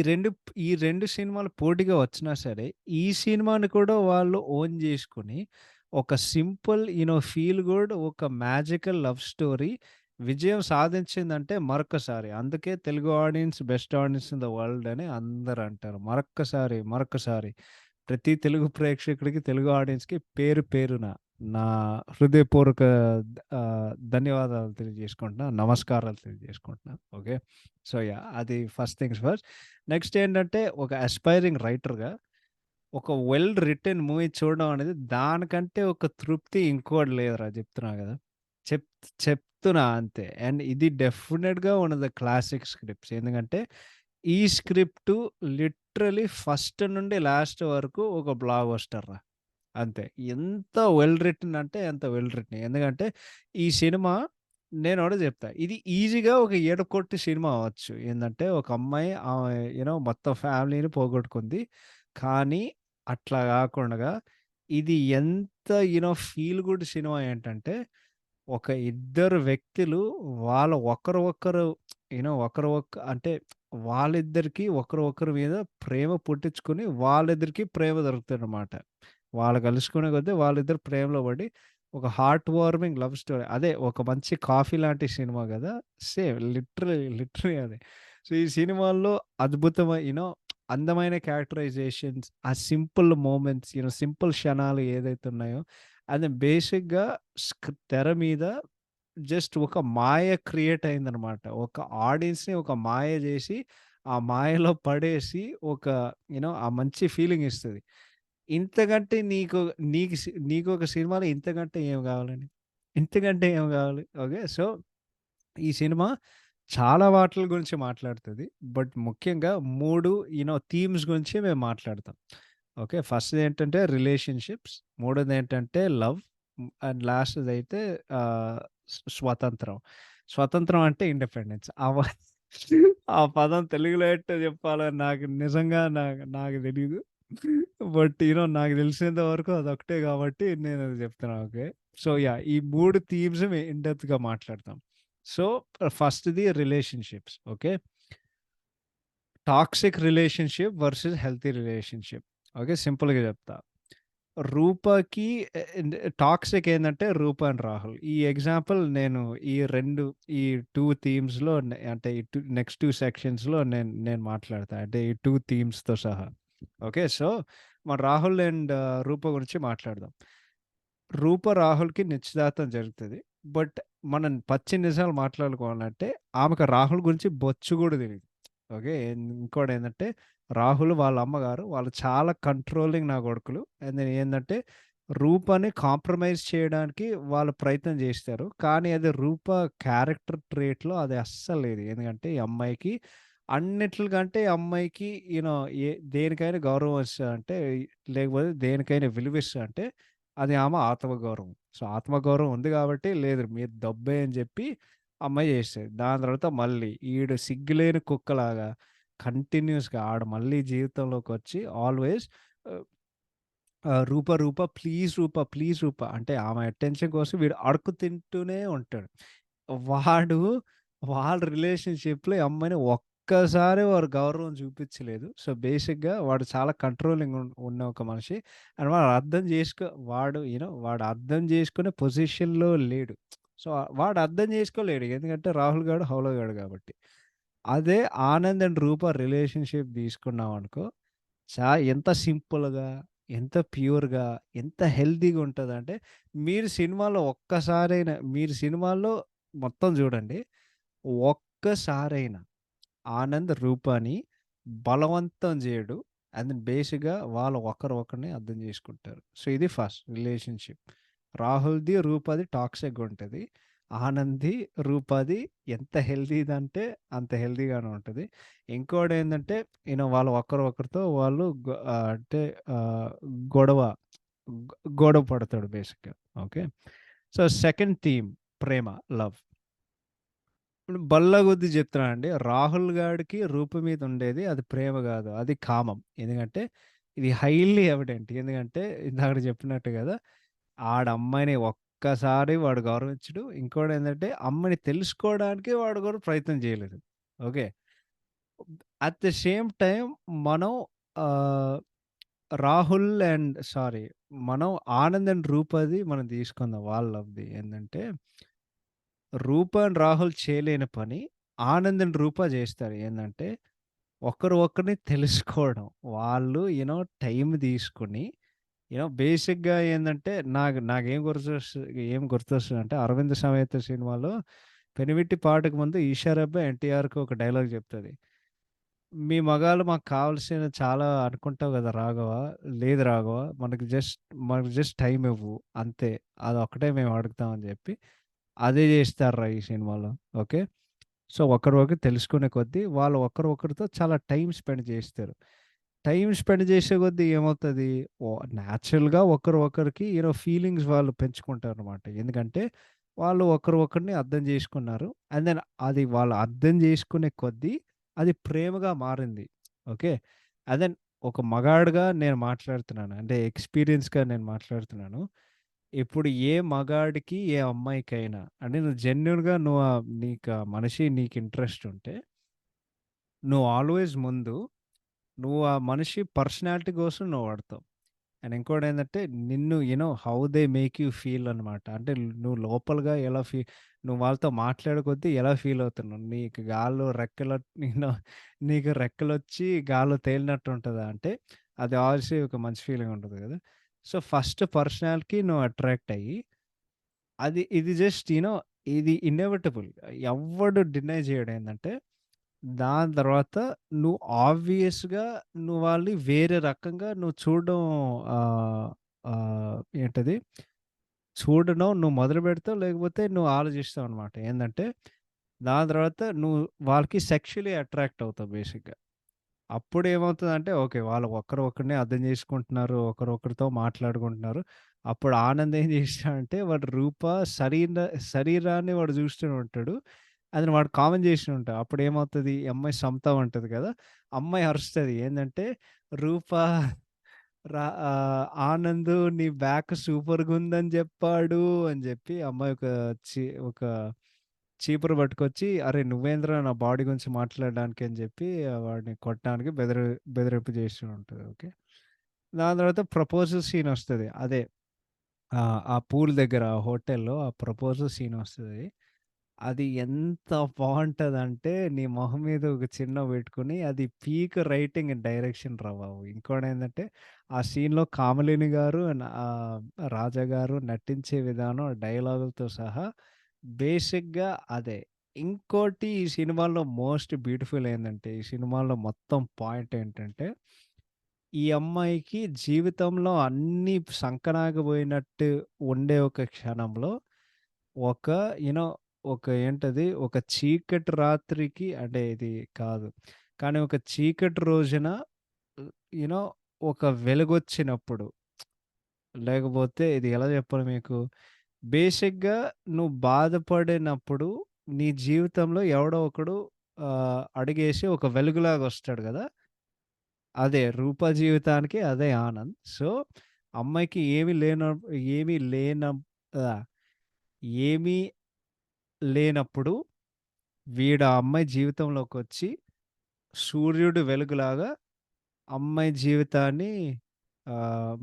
2 సినిమాలు పోటీగా వచ్చినా సరే, ఈ సినిమాని కూడా వాళ్ళు ఓన్ జేసుకొని, ఒక సింపుల్ ఫీల్ గుడ్ ఒక మ్యాజికల్ లవ్ స్టోరీ విజయం సాధించిందంటే మరొక్కసారి. అందుకే Telugu audience best audience in the world అని అందరూ అంటారు. మరొక్కసారి ప్రతి తెలుగు ప్రేక్షకుడికి, తెలుగు ఆడియన్స్‌కి పేరు పేరున నా హృదయపూర్వక ధన్యవాదాలు తెలియజేసుకుంటున్నా. నమస్కారాలు తెలియజేసుకుంటున్నా. ఓకే. So, yeah! అది ఫస్ట్ థింగ్స్ ఫస్ట్. నెక్స్ట్ ఏంటంటే ఒక అస్పైరింగ్ రైటర్‌గా ఒక వెల్ రిటెన్ మూవీ చూడడం అనేది దానికంటే ఒక తృప్తి ఇంకోటి లేదురా చెప్తున్నా గదా! చెప్ చెప్తున్నా అంతే. అండ్ ఇది డెఫినిట్‌గా one of the classic scripts. ఎందుకంటే ఈ స్క్రిప్ట్ లిటరల్లీ ఫస్ట్ నుండి లాస్ట్ వరకు ఒక బ్లాక్ బస్టర్ రా. అంతే. ఎంత వెల్ రిటెన్ అంటే అంత వెల్ రిటెన్. ఎందుకంటే ఈ సినిమా నేనొకటే జెప్తా. ఇది ఈజీగా ఒక ఏడుకోట్టు సినిమా అవ్వచ్చు. ఏందంటే ఒక అమ్మాయి మొత్తం ఫ్యామిలీని పోగొట్టుకుంది. కానీ అట్లా గాకుండగా ఇది ఎంత ఫీల్ గుడ్ సినిమా ఏంటంటే, ఒక ఇద్దరు వ్యక్తులు వాళ్ళ ఒకరు ఒకరు ఒకరు అంటే వాళ్ళిద్దరికీ ఒకరు ఒకరి మీద ప్రేమ పుట్టించుకొని, వాళ్ళిద్దరికీ ప్రేమ దొరుకుతదనమాట. వాళ్ళు కలుసుకునే కొద్దీ వాళ్ళిద్దరు ప్రేమలో పడి, ఒక హార్ట్ వార్మింగ్ లవ్ స్టోరీ. అదే ఒక మంచి కాఫీ లాంటి సినిమా గదా! సేమ్ లిటరల్లీ అదే. సో, ఈ సినిమాల్లో అద్భుతమై అందమైన క్యారెక్టరైజేషన్స్, ఆ సింపుల్ మొమెంట్స్ సింపుల్ క్షణాలు ఏదైతే ఉన్నాయో, అది బేసిక్‌గా తెర మీద జస్ట్ ఒక మాయ క్రియేట్ అయిందనమాట. ఒక ఆడియన్స్‌ని ఒక మాయ జేసి, ఆ మాయలో పడేసి ఒక ఆ మంచి ఫీలింగ్ ఇస్తది. ఇంతకంటే నీకొక సినిమాలో ఇంతకంటే ఏం గావాలండి? ఇంతకంటే ఏం గావాలి? ఓకే. సో, ఈ సినిమా చాలా వాటిల గురించి మాట్లాడుతది. బట్ ముఖ్యంగా 3 థీమ్స్ గురించి మేము మాట్లాడతాం. ఓకే. ఫస్ట్‌దేంటంటే రిలేషన్‌షిప్స్, మూడోదేంటంటే లవ్, అండ్ లాస్ట్‌దైతే స్వతంత్రం. స్వతంత్రం అంటే ఇండిపెండెన్స్. ఆ పదం తెలుగులో ఎట్టో జెప్పాలో నిజంగా నాకు తెలీదు. బట్ నాకు తెలిసినంత వరకు అదొకటే గాబట్టి నేనది జెప్తున్నా. ఓకే. So, yeah! ఈ 3 థీమ్స్ ఇన్ డెప్త్‌గా మాట్లాడతాం. సో, ఫస్ట్‌ది relationships. Okay. Toxic relationship versus healthy relationship. Okay. సింపుల్‌గా చెప్తా. రూపాకి టాక్సిక్ ఏందంటే 'రూప అండ్ రాహుల్.' ఈ ఎగ్జాంపుల్ నేను ఈ 2 ఈ 2 థీమ్స్‌లో అంటే ఈ నెక్స్ట్ 2 సెక్షన్స్‌లో నేను నేను మాట్లాడతా. అంటే ఈ 2 థీమ్స్‌తో సహా. ఓకే. సో, మన 'రాహుల్ అండ్ రూప' గురించి మాట్లాడదాం. రూప, రాహుల్‌కి నిశ్చితార్థం జరుగుతది. బట్ మనం పచ్చి నిజాలు మాట్లాడుకోవాలంటే ఆమెకు రాహుల్ గురించి బొచ్చు గూడా తెలీదు. ఓకే. ఇంకోటేందంటే రాహుల్ వాళ్ళ అమ్మగారు వాళ్ళు చాలా కంట్రోలింగ్ నా కొడుకులు. అండ్ దెన్ ఏందంటే రూపని కాంప్రమైజ్ చేయడానికి వాళ్ళు ప్రయత్నం జేస్తారు. కానీ అది రూప క్యారెక్టర్ ట్రేట్‌లో అది అస్సలు లేదు. ఎందుకంటే ఈ అమ్మాయికి అన్నిట్లికంటే ఈ అమ్మాయికి యూ నో దేనికైనా గౌరవం ఇస్తదంటే లేకపోతే దేనికైనా విలువిస్తదంటే అది ఆమె ఆత్మగౌరవం. సో, ఆత్మగౌరవం ఉంది గాబట్టి, లేదు మీరు దొబ్బే అని జెప్పి అమ్మాయి జేస్తది. దాని తర్వాత మళ్ళీ ఈడు సిగ్గులేని కుక్కలాగా కంటిన్యూయస్‌గా ఆడు మళ్ళీ జీవితంలోకొచ్చి ఆల్‌వేస్ ఆహ్, రూప, రూప ప్లీజ్ రూప, ప్లీజ్ రూప అంటే ఆమె అటెన్షన్ కోసం వీడు అడుక్కు తింటూనే ఉంటాడు. వాడు వాళ్ళ రిలేషన్‌షిప్‌లో ఈ అమ్మాయిని ఒక్కసారి వాడు గౌరవం చూపించలేదు. సో, బేసిక్‌గా వాడు చాలా కంట్రోలింగ్ ఉన్న ఒక మనిషి. అండ్ వాడు అర్థం చేసుకో వాడు వాడు అర్థం చేసుకునే పొజిషన్‌లో లేడు. సో, వాడు అర్థం చేసుకోలేడు. ఎందుకంటే రాహుల్ గాడు హౌలా గాడు కాబట్టి. అదే ఆనంద్ అండ్ రూప రిలేషన్‌షిప్ తీసుకున్నామనుకో, ఎంత సింపుల్‌గా, ఎంత ప్యూర్‌గా, ఎంత హెల్తీగా ఉంటదంటే, మీరు సినిమాలో మొత్తం జూడండి. ఒక్కసారైనా ఆనంద్ రూపాని బలవంతం జేయడు. అండ్ బేసిక్‌గా వాళ్ళు ఒకరు ఒకరిని అర్థం జేసుకుంటారు. సో, ఇది ఫస్ట్ రిలేషన్‌షిప్. రాహుల్‌ది, రూపాది టాక్సిక్‌గా ఉంటది. ఆనంద్‌ది, రూపాది ఎంత హెల్తీదంటే అంత హెల్తీగానే ఉంటది. ఇంకోటేందంటే వాళ్ళు ఒకరు ఒకరితో వాళ్ళు అంటే ఆహ్, గొడవ గొడవ పడతాడు బేసిక్‌గా. ఓకే. సో, సెకండ్ థీమ్ ప్రేమ, లవ్. ఇప్పుడు బల్ల గుద్ది చెప్తున్నానండి. రాహుల్ గాడికి రూపు మీద ఉండేది అది ప్రేమ గాదు. అది కామం. ఎందుకంటే ఇది హైలీ ఎవిడెంట్. ఎందుకంటే ఇందాకడ చెప్పినట్టు గదా! అమ్మాయిని ఒక్కసారి వాడు గౌరవించడు. ఇంకోటేంటంటే అమ్మాయిని తెలుసుకోవడానికి వాడు కూడా ప్రయత్నం చేయలేదు. Okay. At the same time మనం ఆహ్, రాహుల్ అండ్ సారీ మనం ఆనంద్ అండ్ రూపది మనం తీసుకుందాం వాళ్ళ లవ్‌ది ఏందంటే రూప అండ్ రాహుల్ చేయలేని పని ఆనంద్ అండ్ రూప జేస్తారు. ఏందంటే ఒకరు ఒకరిని తెలుసుకోవడం. వాళ్ళు టైం తీసుకొని బేసిక్‌గా ఏందంటే నాకేం ఏం గుర్తొస్తదంటే 'అరవింద్ సమేత' సినిమాలో 'పెనివిట్టి' పాటకు ముందు ఈషారబ్బా ఎన్టీఆర్‌కి ఒక డైలాగ్ చెప్తది. "మీ మగాళ్ళు మాకు కావాల్సిన చాలా అనుకుంటావు గదా రాఘవ. లేదు రాఘవ మనకు జస్ట్ టైమ్ ఇవ్వు అంతే. అదొక్కటే మేము అడుగుతాం" అని జెప్పి అదే జేస్తార్రా ఈ సినిమాలో. ఓకే. సో, ఒకరు ఒకరు తెలుసుకునే కొద్దీ వాళ్ళు ఒకరు ఒకరితో చాలా టైమ్ స్పెండ్ చేస్తారు. టైమ్ స్పెండ్ చేసే కొద్దీ ఏమవుతది? నేచురల్‌గా ఒకరు ఒకరికి ఫీలింగ్స్ వాళ్ళు పెంచుకుంటారనమాట. ఎందుకంటే వాళ్ళు ఒకరు ఒకరిని అర్థం చేసుకున్నారు. అండ్ దెన్ అది వాళ్ళు అర్థం చేసుకునే కొద్దీ అది ప్రేమగా మారింది. ఓకే. అండ్ దెన్ ఒక మగాడుగా నేను మాట్లాడుతున్నాను. అంటే ఎక్స్‌పీరియన్స్‌గా నేను మాట్లాడుతున్నాను. ఇప్పుడు ఏ మగాడికి, ఏ అమ్మాయికైనా అంటే నువ్వు జెన్యూన్‌గా నీకా మనిషి నీకు ఇంట్రెస్ట్ ఉంటే, నువ్వు ఆల్‌వేస్ ముందు నువ్వు ఆ మనిషి పర్సనాలిటీ కోసం నువ్వు వాడతావు. అండ్ ఇంకోటేంటంటే నిన్ను how they make you feel అనమాట. అంటే నువ్వు లోపలగా ఎలా నువ్వు వాళ్ళతో మాట్లాడే కొద్దీ ఎలా ఫీల్ అవుతున్నావు? నీకు గాల్లో రెక్కలు నీకు రెక్కలొచ్చి గాల్లో తేలినట్టు ఉంటదా? అంటే అది ఆబ్వియస్లీ ఒక మంచి ఫీలింగ్ ఉంటది గదా! సో, ఫస్ట్ పర్సనాలిటీకి నువ్వు అట్రాక్ట్ అయ్యి, ఇది జస్ట్ ఇది ఇన్నెవిటబుల్. ఎవ్వడు డినై చేయడేందంటే దాని తర్వాత నువ్వు ఆబ్వియస్‌గా నువ్వు వాళ్ళని వేరే రకంగా నువ్వు చూడడం ఆహ్, ఏంటది? చూడడం నువ్వు మొదలుపెడతావు. లేకపోతే నువ్వు ఆలోచిస్తావనమాట. ఏందంటే, దాని తర్వాత నువ్వు వాళ్ళకి సెక్షువల్లీ అట్రాక్ట్ అవుతావు బేసిక్‌గా. అప్పుడేమవుతదంటే, ఓకే. వాళ్ళు ఒకరు ఒకడిని అర్థం చేసుకుంటున్నారు. ఒకరొకరితో మాట్లాడుకుంటున్నారు. అప్పుడు ఆనంద్ ఏం చేశాడంటే, వాడు శరీరాన్ని వాడు చూస్తూనే ఉంటాడు. అది వాడు కామెంట్ చేసి ఉంటాడు. అప్పుడేమవుతది, ఈ అమ్మాయి సమత ఉంటది కదా! అమ్మాయి అరుస్తది. ఏందంటే, "రూపా ఆనంద్ నీ బ్యాక్ సూపర్‌గుందని చెప్పాడు" అని చెప్పి అమ్మాయి ఒక చీపురు పట్టుకొచ్చి, "అరే! నువ్వేందిరా నా బాడీ గురించి మాట్లాడడానికి" అని చెప్పి వాడిని కొట్టడానికి బెదిరింపు చేస్తూ ఉంటది. ఓకే. దాని తర్వాత ప్రపోజల్ సీన్ ఒస్తది. అదే ఆ పూల్ దగ్గర హోటల్‌లో ఆ ప్రపోజల్ సీన్ ఒస్తది. అది ఎంత బావుంటదంటే, నీ మొహం మీద ఒక చిరునవ్వు పెట్టుకొని, అది పీక్ రైటింగ్ అండ్ డైరెక్షన్ రా బాబు! ఇంకోటేందంటే, ఆ సీన్‌లో కామలిని గారు అండ్ రాజా గారు నటించే విధానం, డైలాగులతో సహా బేసిక్‌గా అదే. ఇంకోటి ఈ సినిమాలో మోస్ట్ బ్యూటిఫుల్ ఏందంటే, ఈ సినిమాలో మొత్తం పాయింట్ ఏంటంటే, ఈ అమ్మాయికి జీవితంలో అన్నీ సంకనాగిపోయినట్టు ఉండే ఒక క్షణంలో ఒక యూనో ఒక ఏంటది ఒక చీకటి రాత్రికి అంటే ఇది కాదు. కానీ ఒక చీకటి రోజున యూనో ఒక వెలుగొచ్చినప్పుడు, లేకపోతే ఇది ఎలా చెప్పాలి మీకు? బేసిక్‌గా నువ్వు బాధపడినప్పుడు నీ జీవితంలో ఎవడో ఒకడు అడుగేసి ఒక వెలుగులాగొస్తాడు గదా! అదే రూప జీవితానికి అదే ఆనంద్. సో, అమ్మాయికి ఏమీ ఆహ్, ఏమీ లేనప్పుడు వీడు ఆ అమ్మాయి జీవితంలోకొచ్చి సూర్యుడు వెలుగులాగా అమ్మాయి జీవితాన్ని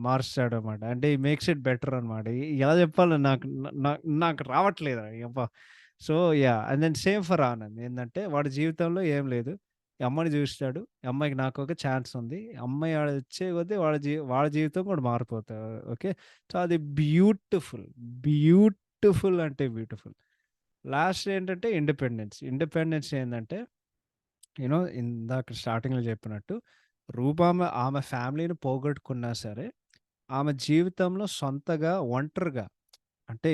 మారుస్తాడనమాట. అంటే ఈ మేక్స్ ఇట్ బెటర్ అనమాట. ఎలా చెప్పాలో నాకు న న నాకు రావట్లేదు. యబ్బా! So, yeah! And then same for Anand. ఏందంటే వాడి జీవితంలో ఏం లేదు. ఈ అమ్మాయిని చూస్తాడు. ఈ అమ్మాయికి నాకొక ఛాన్స్ ఉంది. అమ్మాయి ఆడొచ్చే కొద్దీ వాడి జీవితం కూడా మారిపోతది. ఓకే. సో, అది బ్యూటిఫుల్. బ్యూటిఫుల్ అంటే బ్యూటిఫుల్. లాస్ట్ ఏంటంటే ఇండిపెండెన్స్. ఇండిపెండెన్స్ ఏందంటే ఇందాక స్టార్టింగ్‌లో చెప్పినట్టు ఆమె ఫ్యామిలీని పోగొట్టుకున్నా సరే, ఆమె జీవితంలో సొంతగా ఒంటరిగా అంటే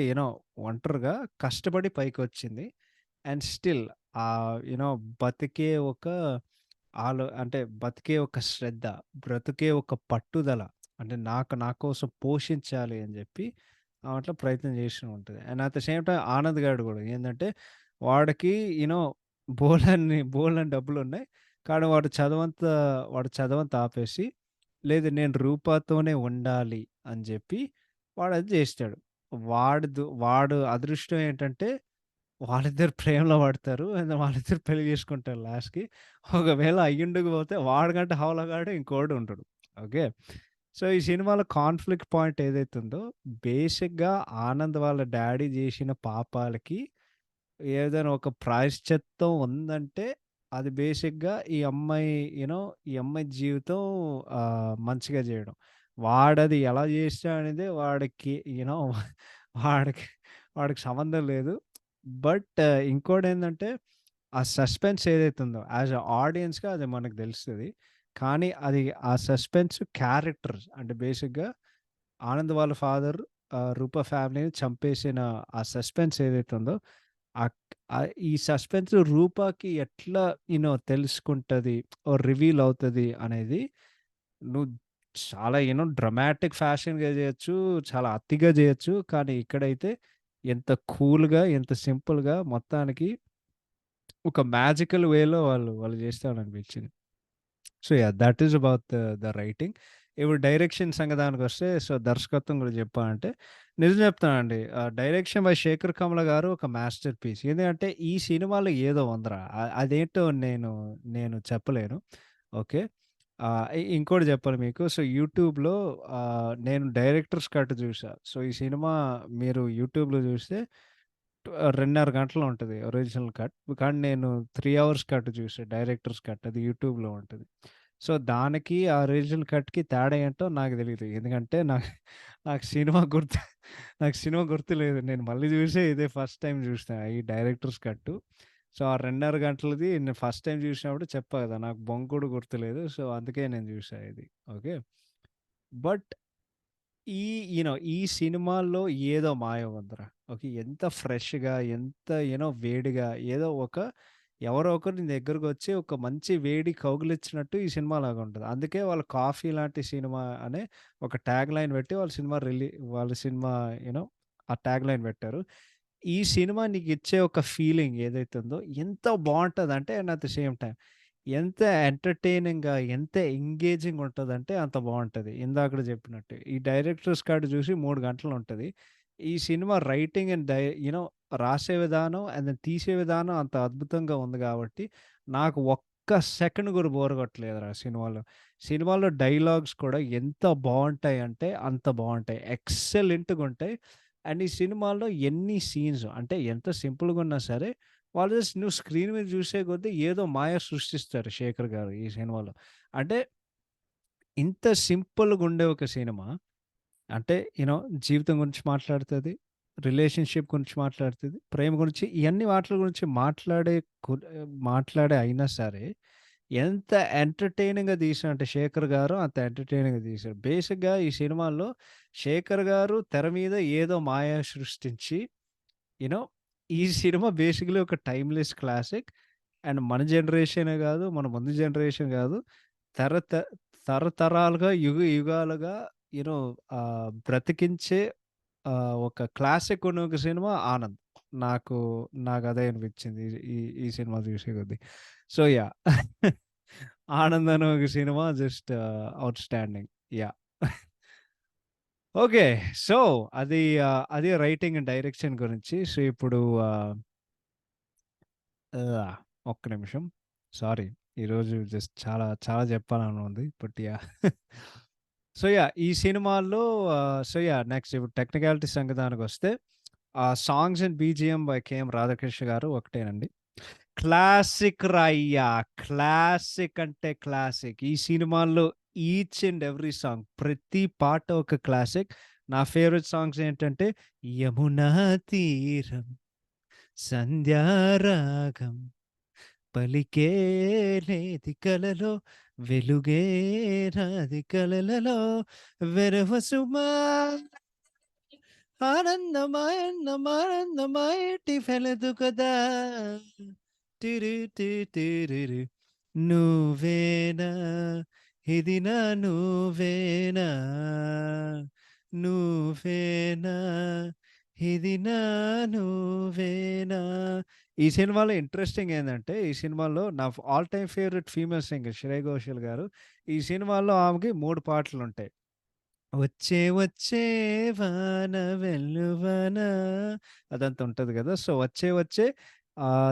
ఒంటరిగా కష్టపడి పైకొచ్చింది. అండ్ స్టిల్ బతికే ఒక బతికే ఒక శ్రద్ధ, బ్రతికే ఒక పట్టుదల. అంటే నా కోసం పోషించాలి అని జెప్పి ఆమె అట్లా ప్రయత్నం చేస్తూ ఉంటది. And at the same time Anand గాడు గూడా ఏందంటే వాడికి యూనో బోలెడన్ని డబ్బులున్నాయి. కానీ వాడు చదవంతా ఆపేసి, లేదు నేను రూపాతోనే ఉండాలి అని జెప్పి వాడది జేస్తాడు. వాడు అదృష్టం ఏంటంటే వాళ్ళిద్దరు ప్రేమలో పడతారు. అండ్ వాళ్ళిద్దరు పెళ్లి చేసుకుంటారు లాస్ట్‌కి. ఒకవేళ అయ్యుండకపోతే వాడికంటే హౌలగాడు ఇంకోడు ఉంటాడు. ఓకే. సో, ఈ సినిమాలో కాన్‌ఫ్లిక్ట్ పాయింట్ ఏదైతే ఉందో బేసిక్‌గా ఆనంద్ వాళ్ళ డ్యాడీ జేసిన పాపాలకి ఏదైనా ఒక ప్రాయశ్చిత్తం ఉందంటే అది బేసిక్‌గా ఈ అమ్మాయి జీవితం మంచిగా జేయడం. వాడది ఎలా చేసాడనేదే వాడికి వాడికి వాడికి సంబంధం లేదు. బట్ ఇంకోటేందంటే ఆ సస్పెన్స్ ఏదైతే ఉందో యాస్ ఎ ఆడియన్స్‌గా అది మనకు తెలుస్తది. కానీ అది ఆ సస్పెన్స్ క్యారెక్టర్స్ అంటే బేసిక్‌గా ఆనంద్ వాళ్ళ ఫాదర్ రూప ఫ్యామిలీని చంపేసిన ఆ సస్పెన్స్ ఏదైతే ఉందో ఈ సస్పెన్స్ రూపాకి ఎట్లా తెలుసుకుంటది ఓర్ రివీల్ అవుతది అనేది నువ్వు చాలా డ్రమాటిక్ ఫ్యాషన్‌గా జేయొచ్చు. చాలా అతిగా జేయొచ్చు. కానీ ఇక్కడైతే ఎంత కూల్‌గా, ఎంత సింపుల్‌గా మొత్తానికి ఒక మ్యాజికల్ వేలో వాళ్ళు జేస్తారనిపించింది. So, yeah! That is about the writing. ఇప్పుడు డైరెక్షన్ సంగతానికొస్తే సో, దర్శకత్వం గురించి చెప్పాలంటే నిజం చెప్తానండి. డైరెక్షన్ బై శేఖర్ కమ్ల గారు ఒక మాస్టర్ పీస్. ఎందుకంటే ఈ సినిమాలో ఏదో ఉందిరా! అదేంటో నేను చెప్పలేను. ఓకే. ఇంకోటి చెప్పాలి మీకు. సో, యూట్యూబ్‌లో నేను డైరెక్టర్స్ కట్ చూసా. సో, ఈ సినిమా మీరు యూట్యూబ్‌లో చూస్తే 2:30 గంటలు ఉంటది ఒరిజినల్ కట్. కానీ నేను 3 అవర్స్ కట్ చూసా డైరెక్టర్స్ కట్. అది యూట్యూబ్‌లో ఉంటది. సో, దానికి ఆ ఒరిజినల్ కట్‌కి తేడా ఏంటో నాకు తెలీదు. ఎందుకంటే నాకు సినిమా గుర్తు నాకు సినిమా గుర్తులేదు. నేను మళ్ళీ చూసే ఇదే ఫస్ట్ టైమ్ చూసిన ఈ డైరెక్టర్స్ కట్టు. సో, ఆ 2:30 గంటలది నేను ఫస్ట్ టైమ్ చూసినప్పుడు చెప్పా కదా! నాకు బొంగు కూడా గుర్తులేదు. సో, అందుకే నేను చూసా ఇది. ఓకే. బట్ ఈ ఈ సినిమాల్లో ఏదో మాయ ఉందిరా. ఓకే. ఎంత ఫ్రెష్‌గా, ఎంత వేడిగా ఏదో ఎవరో ఒకరు నీ దగ్గరకొచ్చి ఒక మంచి వేడి కౌగిలిచ్చినట్టు ఈ సినిమా లాగుంటది. అందుకే వాళ్ళు 'కాఫీ' లాంటి సినిమా అనే ఒక ట్యాగ్‌లైన్ పెట్టి వాళ్ళ సినిమా యూ నో ఆ ట్యాగ్‌లైన్ పెట్టారు. ఈ సినిమా నీకిచ్చే ఒక ఫీలింగ్ ఏదైతే ఉందో ఎంత బావుంటదంటే and at the same time ఎంత ఎంటర్‌టైనింగ్‌గా, ఎంత ఎంగేజింగ్ ఉంటదంటే అంత బావుంటది. ఇందాకడ చెప్పినట్టు. ఈ డైరెక్టర్స్ కట్ చూసి 3 గంటలుంటది. ఈ సినిమా రైటింగ్ అండ్ రాసే విధానం అండ్ దెన్ తీసే విధానం అంత అద్భుతంగా ఉంది గాబట్టి, నాకు ఒక్క సెకండ్ కూడా బోర్ కొట్టలేదురా సినిమాలో. సినిమాలో డైలాగ్స్ కూడా ఎంత బావుంటాయంటే అంత బావుంటాయి. ఎక్సలెంట్‌గుంటాయి. అండ్ ఈ సినిమాలో ఎన్ని సీన్స్ అంటే ఎంత సింపుల్‌గున్నా సరే వాళ్ళు జస్ట్ నువ్వు స్క్రీన్ మీద చూసే కొద్దీ ఏదో మాయ సృష్టిస్తారు శేఖర్ గారు ఈ సినిమాలో. అంటే ఇంత సింపుల్‌గుండే ఒక సినిమా అంటే జీవితం గురించి మాట్లాడుతది. రిలేషన్‌షిప్ గురించి మాట్లాడుతది. ప్రేమ గురించి ఇయన్నీ వాటిల గురించి మాట్లాడే అయినా సరే ఎంత ఎంటర్‌టైనింగ్‌గా తీశారంటే శేఖర్ గారు అంత ఎంటర్‌టైనింగ్‌గా తీశారు. బేసిక్‌గా ఈ సినిమాలో శేఖర్ గారు తెర మీద ఏదో మాయ సృష్టించి యూ నో ఈ సినిమా బేసికల్లీ ఒక టైమ్‌లెస్ క్లాసిక్. అండ్ మన జనరేషనే గాదు, మన ముందు జనరేషన్ గాదు. తరత తరతరాలుగా, యుగాలుగా యూ నో బ్రతికించే ఒక క్లాసిక్ ఉన్న ఒక సినిమా 'ఆనంద్.' నాకు నాకదే అనిపించింది. ఈ ఈ ఈ సినిమా చూసే కొద్దీ. So, yeah! 'ఆనంద్' అనే ఒక cinema just outstanding. Yeah! Okay. So, అది రైటింగ్ అండ్ డైరెక్షన్ గురించి. సో, ఇప్పుడు ఆహ్, ఒక్క నిమిషం. సారీ. ఈరోజు జస్ట్ చాలా చాలా చెప్పాలని ఉంది. But yeah! So, yeah! ఈ సినిమాల్లో సో, యాహ్! నెక్స్ట్ ఇప్పుడు టెక్నికాలిటీ సంగతానికొస్తే songs and BGM by KM Radhakrishna garu ఒకటేనండి. క్లాసిక్ రా అయ్యా! క్లాసిక్ అంటే క్లాసిక్. ఈ సినిమాల్లో ఈచ్ అండ్ ఎవ్రీ సాంగ్ ప్రతి పాట ఒక క్లాసిక్. నా ఫేవరెట్ సాంగ్స్ ఏంటంటే 'యమునా తీరం', 'సంధ్యారాగం', 'పలికే లేది కలలో వెలుగే రాది కలలలో వెరవసుమా' ఆనందమానందమానందమాయేటి ఫెలదు కదా టిరి టి టిరిరి నువ్వేనా ఇది నా నువ్వేనా నువ్వేనా ఇది నా నువ్వేనా ఈ సినిమాలో ఇంట్రెస్టింగ్ ఏందంటే ఈ సినిమాలో నా all time favourite female singer Shreya Ghoshal గారు ఈ సినిమాలో ఆమెకి 3 పాటలుంటాయి. వచ్చే వచ్చే వాన వెల్లువన అదంతా ఉంటది గదా! సో, వచ్చే వచ్చే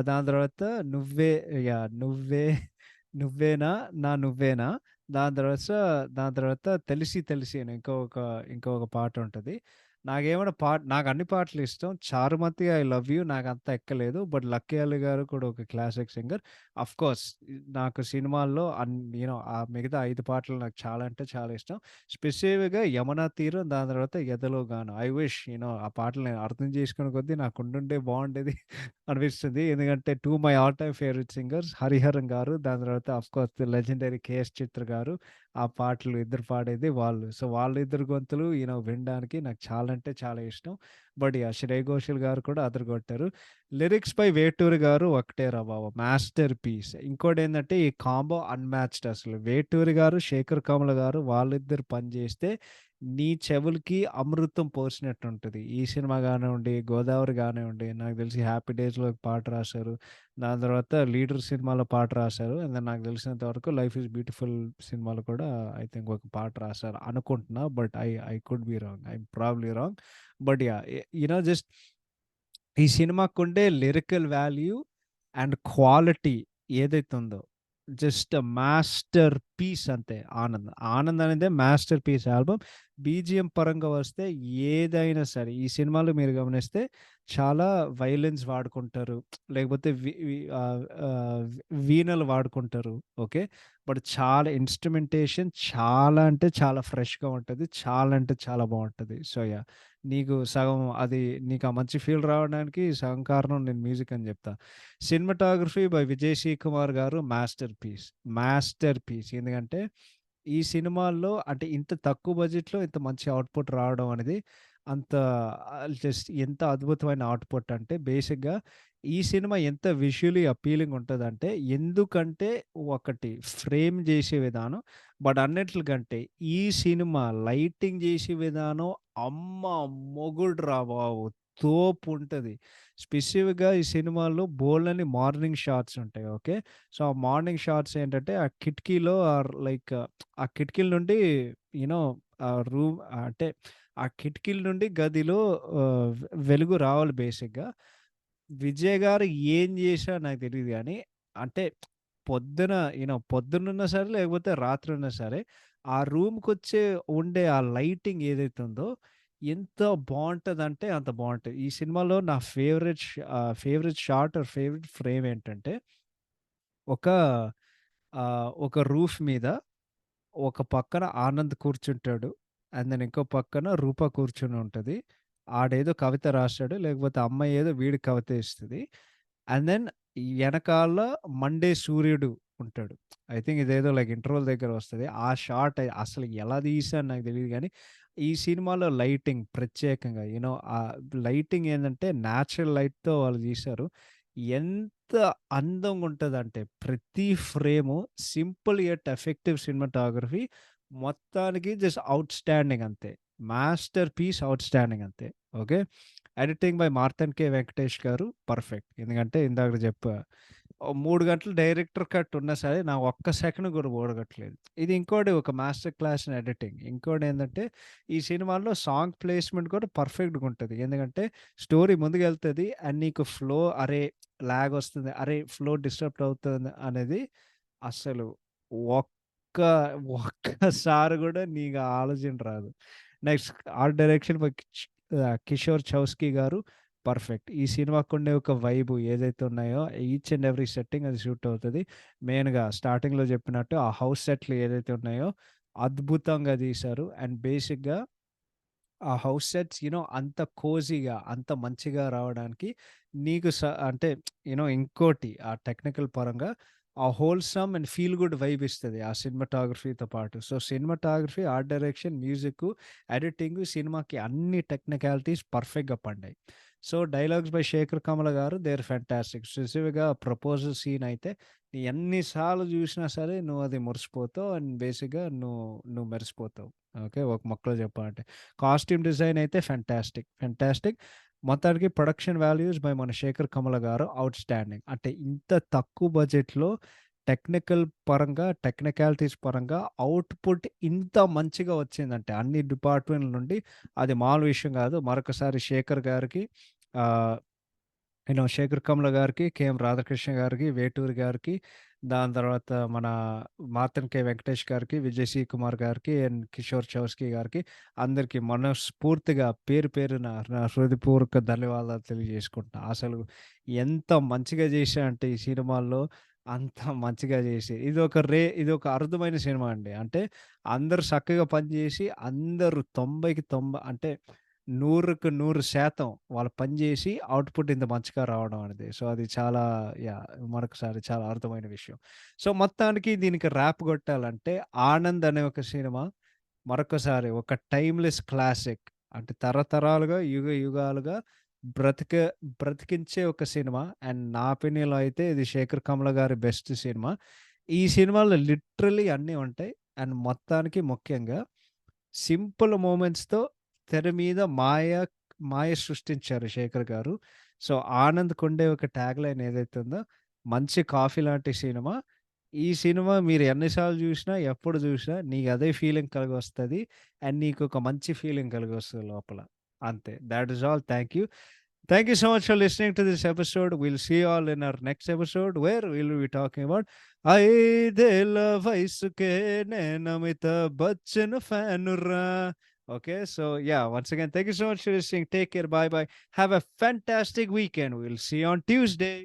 దాని తర్వాత నువ్వే నువ్వే నువ్వేనా నా నువ్వేనా దాని తర్వాత తెలిసి తెలిసి అని ఇంకొక పాటుంటది. నాకు అన్ని పాటలు ఇష్టం. 'చారుమతి ఐ లవ్ యూ' నాకంత ఎక్కలేదు. బట్ 'లక్కీ అలీ' గారు కూడా ఒక క్లాసిక్ సింగర్. ఆఫ్‌కోర్స్ నాకు సినిమాల్లో ఆ మిగతా 5 పాటలు నాకు చాలా అంటే చాలా ఇష్టం. స్పెసిఫిక్‌గా 'యమునా తీరం' దాని తర్వాత 'ఎదలో గానం' ఐ విష్ ఆ పాటలు నేను అర్థం చేసుకునే కొద్దీ నాకు ఉండుంటే బావుండేది అనిపిస్తుంది. ఎందుకంటే 2 my all time favourite singers 'Hariharan' గారు, దాని తర్వాత ఆఫ్‌కోర్స్ ది లెజెండరీ 'కేఎస్ చిత్ర' గారు. ఆ పాటలు ఇద్దరు పాడేది వాళ్ళు. సో, వాళ్ళిద్దరి గొంతులు వినడానికి నాకు చాలా అంటే చాలా ఇష్టం. But yeah! 'శ్రేయ ఘోషల్' గారు కూడా అదరగొట్టారు. లిరిక్స్ బై వేటూరి గారు ఒకటేరా బాబు! Master piece. ఇంకోటేందంటే ఈ కాంబో అన్‌మ్యాచ్డ్ అసలు. వేటూరి గారు, శేఖర్ కమల గారు వాళ్ళిద్దరు పని జేస్తే నీ చెవులకి అమృతం పోసినట్టుంటది. ఈ సినిమా గానివ్వండి, 'గోదావరి' గానివ్వండి, నాకు తెలిసి 'హ్యాపీ డేస్‌లో' ఒక పాట రాశారు. దాని తర్వాత 'లీడర్' సినిమాలో పాట రాశారు. అండ్ దెన్ నాకు తెలిసినంత వరకు 'లైఫ్ ఈజ్ బ్యూటిఫుల్' సినిమాలో కూడా ఐ థింక్ ఒక పాట రాశారు అనుకుంటున్నా. But I could be wrong. I am probably wrong. But yeah! Just ఈ సినిమాకుండే లిరికల్ వాల్యూ అండ్ క్వాలిటీ ఏదైతే ఉందో జస్ట్ మాస్టర్ పీస్ అంతే 'ఆనంద్.' 'ఆనంద్' అనేదే మాస్టర్ పీస్ ఆల్బమ్. బీజీఎం పరంగా వస్తే ఏదైనా సరే ఈ సినిమాలో మీరు గమనిస్తే చాలా వయలెన్స్ వాడుకుంటారు. లేకపోతే వీణలు వాడుకుంటారు. ఓకే. బట్ చాలా ఇన్‌స్ట్రుమెంటేషన్ చాలా అంటే చాలా ఫ్రెష్‌గా ఉంటది. చాలా అంటే చాలా బావుంటది. So, yeah! నీకు సగం అది నీకు ఆ మంచి ఫీల్ రావడానికి సగం కారణం నేను మ్యూజిక్ అని జెప్తా. Cinematography by Vijay C Kumar garu master piece. Master piece. ఎందుకంటే ఈ సినిమాల్లో అంటే ఇంత తక్కువ బడ్జెట్‌లో ఇంత మంచి అవుట్‌పుట్ రావడం అనేది అంత జస్ట్ ఎంత అద్భుతమైన అవుట్‌పుట్ అంటే బేసిక్‌గా ఈ సినిమా ఎంత విజువల్లీ అపీలింగ్ ఉంటదంటే ఎందుకంటే ఒకటి ఫ్రేమ్ జేసే విధానం. బట్ అన్నిట్లకంటే ఈ సినిమా లైటింగ్ జేసే విధానం అమ్మ మొగుడురా బాబు! తోపుంటది. స్పెసిఫిక్‌గా ఈ సినిమాలో బోలెడన్ని మార్నింగ్ షాట్స్ ఉంటాయి. ఓకే. సో, ఆ మార్నింగ్ షాట్స్ ఏంటంటే ఆ కిటికీలో లైక్ ఆ కిటికీల నుండి యూ నో రూమ్ అంటే ఆ కిటికీల నుండి గదిలో వెలుగు రావాలి బేసిక్‌గా. విజయ్ గారు ఏం జేశారో నాకు తెలీదు గానీ, అంటే పొద్దున పొద్దునున్నా సరే, లేకపోతే రాత్రున్నా సరే, ఆ రూమ్‌కొచ్చే ఉండే ఆ లైటింగ్ ఏదైతే ఉందో, ఎంత బావుంటదంటే అంత బావుంటది. ఈ సినిమాలో నా favourite shot are favourite frame ఏంటంటే, ఒక ఒక రూఫ్ మీద ఒక పక్కన ఆనంద్ కూర్చుంటాడు. అండ్ దెన్ ఇంకో పక్కన రూప కూర్చొని ఉంటది. ఆడేదో కవిత రాస్తాడు. లేకపోతే అమ్మాయి ఏదో వీడికి కవిత ఇస్తది. అండ్ దెన్ ఎనకాల మండే సూర్యుడు ఉంటాడు. ఐ థింక్ ఇదేదో లైక్ ఇంటర్వల్ దగ్గర వస్తది. ఆ షాట్ అసలు ఎలా తీశారో నాకు తెలీదు గానీ, ఈ సినిమాలో లైటింగ్ ప్రత్యేకంగా లైటింగ్ ఏందంటే నేచురల్ లైట్‌తో వాళ్ళు తీశారు. ఎంత అందంగుంటదంటే ప్రతి frame simple yet effective cinematography మొత్తానికి జస్ట్ ఔట్‌స్టాండింగ్ అంతే. మాస్టర్ పీస్ ఔట్‌స్టాండింగ్ అంతే. Okay. Editing by Marthand K Venkatesh garu perfect. ఎందుకంటే ఇందాక చెప్పా. 3 గంటలు డైరెక్టర్ కట్ ఉన్నా సరే నా ఒక్క సెకను కూడా ఓడగొట్టలేదు. ఇది ఇంకోటి ఒక మాస్టర్ క్లాస్ ఇన్ ఎడిటింగ్. ఇంకోటేందంటే ఈ సినిమాలో సాంగ్ ప్లేస్‌మెంట్ కూడా పర్ఫెక్ట్‌గా ఉంటది. ఎందుకంటే స్టోరీ ముందుకెళ్తది అండ్ నీకు ఫ్లో అరే! లాగ్ వస్తుంది. అరే! ఫ్లో డిస్టర్బ్ అవుతుంది అనేది అసలు ఒక్క ఒక్కసారి గూడా నీకు ఆ ఆలోచన రాదు. Next art direction by 'Kishore Chauski' garu perfect. ఈ సినిమాకుండే ఒక వైబ్ ఏదైతే ఉన్నాయో ఈచ్ అండ్ ఎవ్రీ సెట్టింగ్ అది సూట్ అవుతది. మెయిన్‌గా స్టార్టింగ్‌లో చెప్పినట్టు ఆ హౌస్ సెట్‌లు ఏదైతే ఉన్నాయో అద్భుతంగా తీశారు. అండ్ బేసిక్‌గా ఆ హౌస్ సెట్స్ అంత కోజీగా, అంత మంచిగా రావడానికి నీకు అంటే ఇంకోటి ఆ టెక్నికల్ పరంగా ఆ wholesome and feel good vibe ఇస్తది. ఆ సినిమాటోగ్రఫీతో పాటు. So, cinematography, art direction, music, editing సినిమాకి అన్ని టెక్నికాలిటీస్ పర్ఫెక్ట్‌గా పండాయి. So, dialogues by Sekhar Kammula గారు దే ఆర్ ఫాంటాస్టిక్. స్పెసిఫిక్‌గా ప్రపోజల్ సీన్ అయితే ఎన్ని సార్లు చూసినా సరే నువ్వు అది మురిసిపోతావు. అండ్ బేసిక్‌గా నువ్వు మెరిసిపోతావు. ఓకే. ఒక ముక్కలో చెప్పాలంటే. కాస్ట్యూమ్ డిజైన్ అయితే ఫాంటాస్టిక్. ఫాంటాస్టిక్. మొత్తానికి ప్రొడక్షన్ వాల్యూస్ బై మన శేఖర్ కమల గారు ఔట్‌స్టాండింగ్. అంటే ఇంత తక్కువ బడ్జెట్‌లో టెక్నికల్ పరంగా, టెక్నికాలిటీస్ పరంగా ఔట్‌పుట్ ఇంత మంచిగా వచ్చిందంటే అన్ని డిపార్ట్‌మెంట్‌ల నుండి అది మామూలు విషయం గాదు. మరొకసారి శేఖర్ గారికి ఆహ్, శేఖర్ కమ్ల గారికి, కెఎం రాధాకృష్ణ గారికి, వేటూరి గారికి, దాని తర్వాత మన మార్తన్ కె వెంకటేష్ గారికి, విజయ్ సి కుమార్ గారికి, అండ్ కిషోర్ చౌస్కీ గారికి అందరికి మనస్ఫూర్తిగా పేరు పేరున నా హృదయపూర్వక ధన్యవాదాలు తెలియజేసుకుంటున్నా. అసలు ఎంత మంచిగా చేశారంటే ఈ సినిమాల్లో అంత మంచిగా చేసి ఇదొక అరుదమైన సినిమా అండి. అంటే అందరూ చక్కగా పనిచేసి అందరూ 90కి 90 అంటే 100కి 100% వాళ్ళు పని జేసి ఔట్‌పుట్ ఇంత మంచిగా రావడం అనేది. సో, అది చాలా యాహ్! మరొకసారి చాలా అర్థమైన విషయం. సో, మొత్తానికి దీనికి ర్యాప్ గొట్టాలంటే 'ఆనంద్' అనే ఒక సినిమా మరొకసారి ఒక టైమ్‌లెస్ క్లాసిక్. అంటే తరతరాలుగా, యుగ యుగాలుగా బ్రతిక బ్రతికించే ఒక సినిమా. అండ్ నా ఒపీనియన్‌లో అయితే ఇది 'శేఖర్ కమ్ల' గారి బెస్ట్ సినిమా. ఈ సినిమాలో లిటరల్లీ అన్నీ ఉంటాయి. అండ్ మొత్తానికి ముఖ్యంగా సింపుల్ మూమెంట్స్‌తో తెర మీద మాయ సృష్టించారు శేఖర్ గారు. సో, 'ఆనంద్‌కుండే' ఒక ట్యాగ్‌లైన్ ఏదైతే ఉందో, మంచి కాఫీ లాంటి సినిమా. ఈ సినిమా మీరు ఎన్ని సార్లు జూసినా, ఎప్పుడు జూసినా నీకు అదే ఫీలింగ్ కలిగొస్తది. అండ్ నీకొక మంచి ఫీలింగ్ కలిగొస్తది లోపల. అంతే. Thought is all. Thank you. Thank you so much for listening to this episode. We'll see you all in our next episode where we'll be talking about ఐదేళ్ల వయసుకే నేనమిత Bachchan ఫ్యానురా. Okay, so yeah, once again, thank you so much for listening. Take care. Bye bye. Have a fantastic weekend. We'll see you on Tuesday.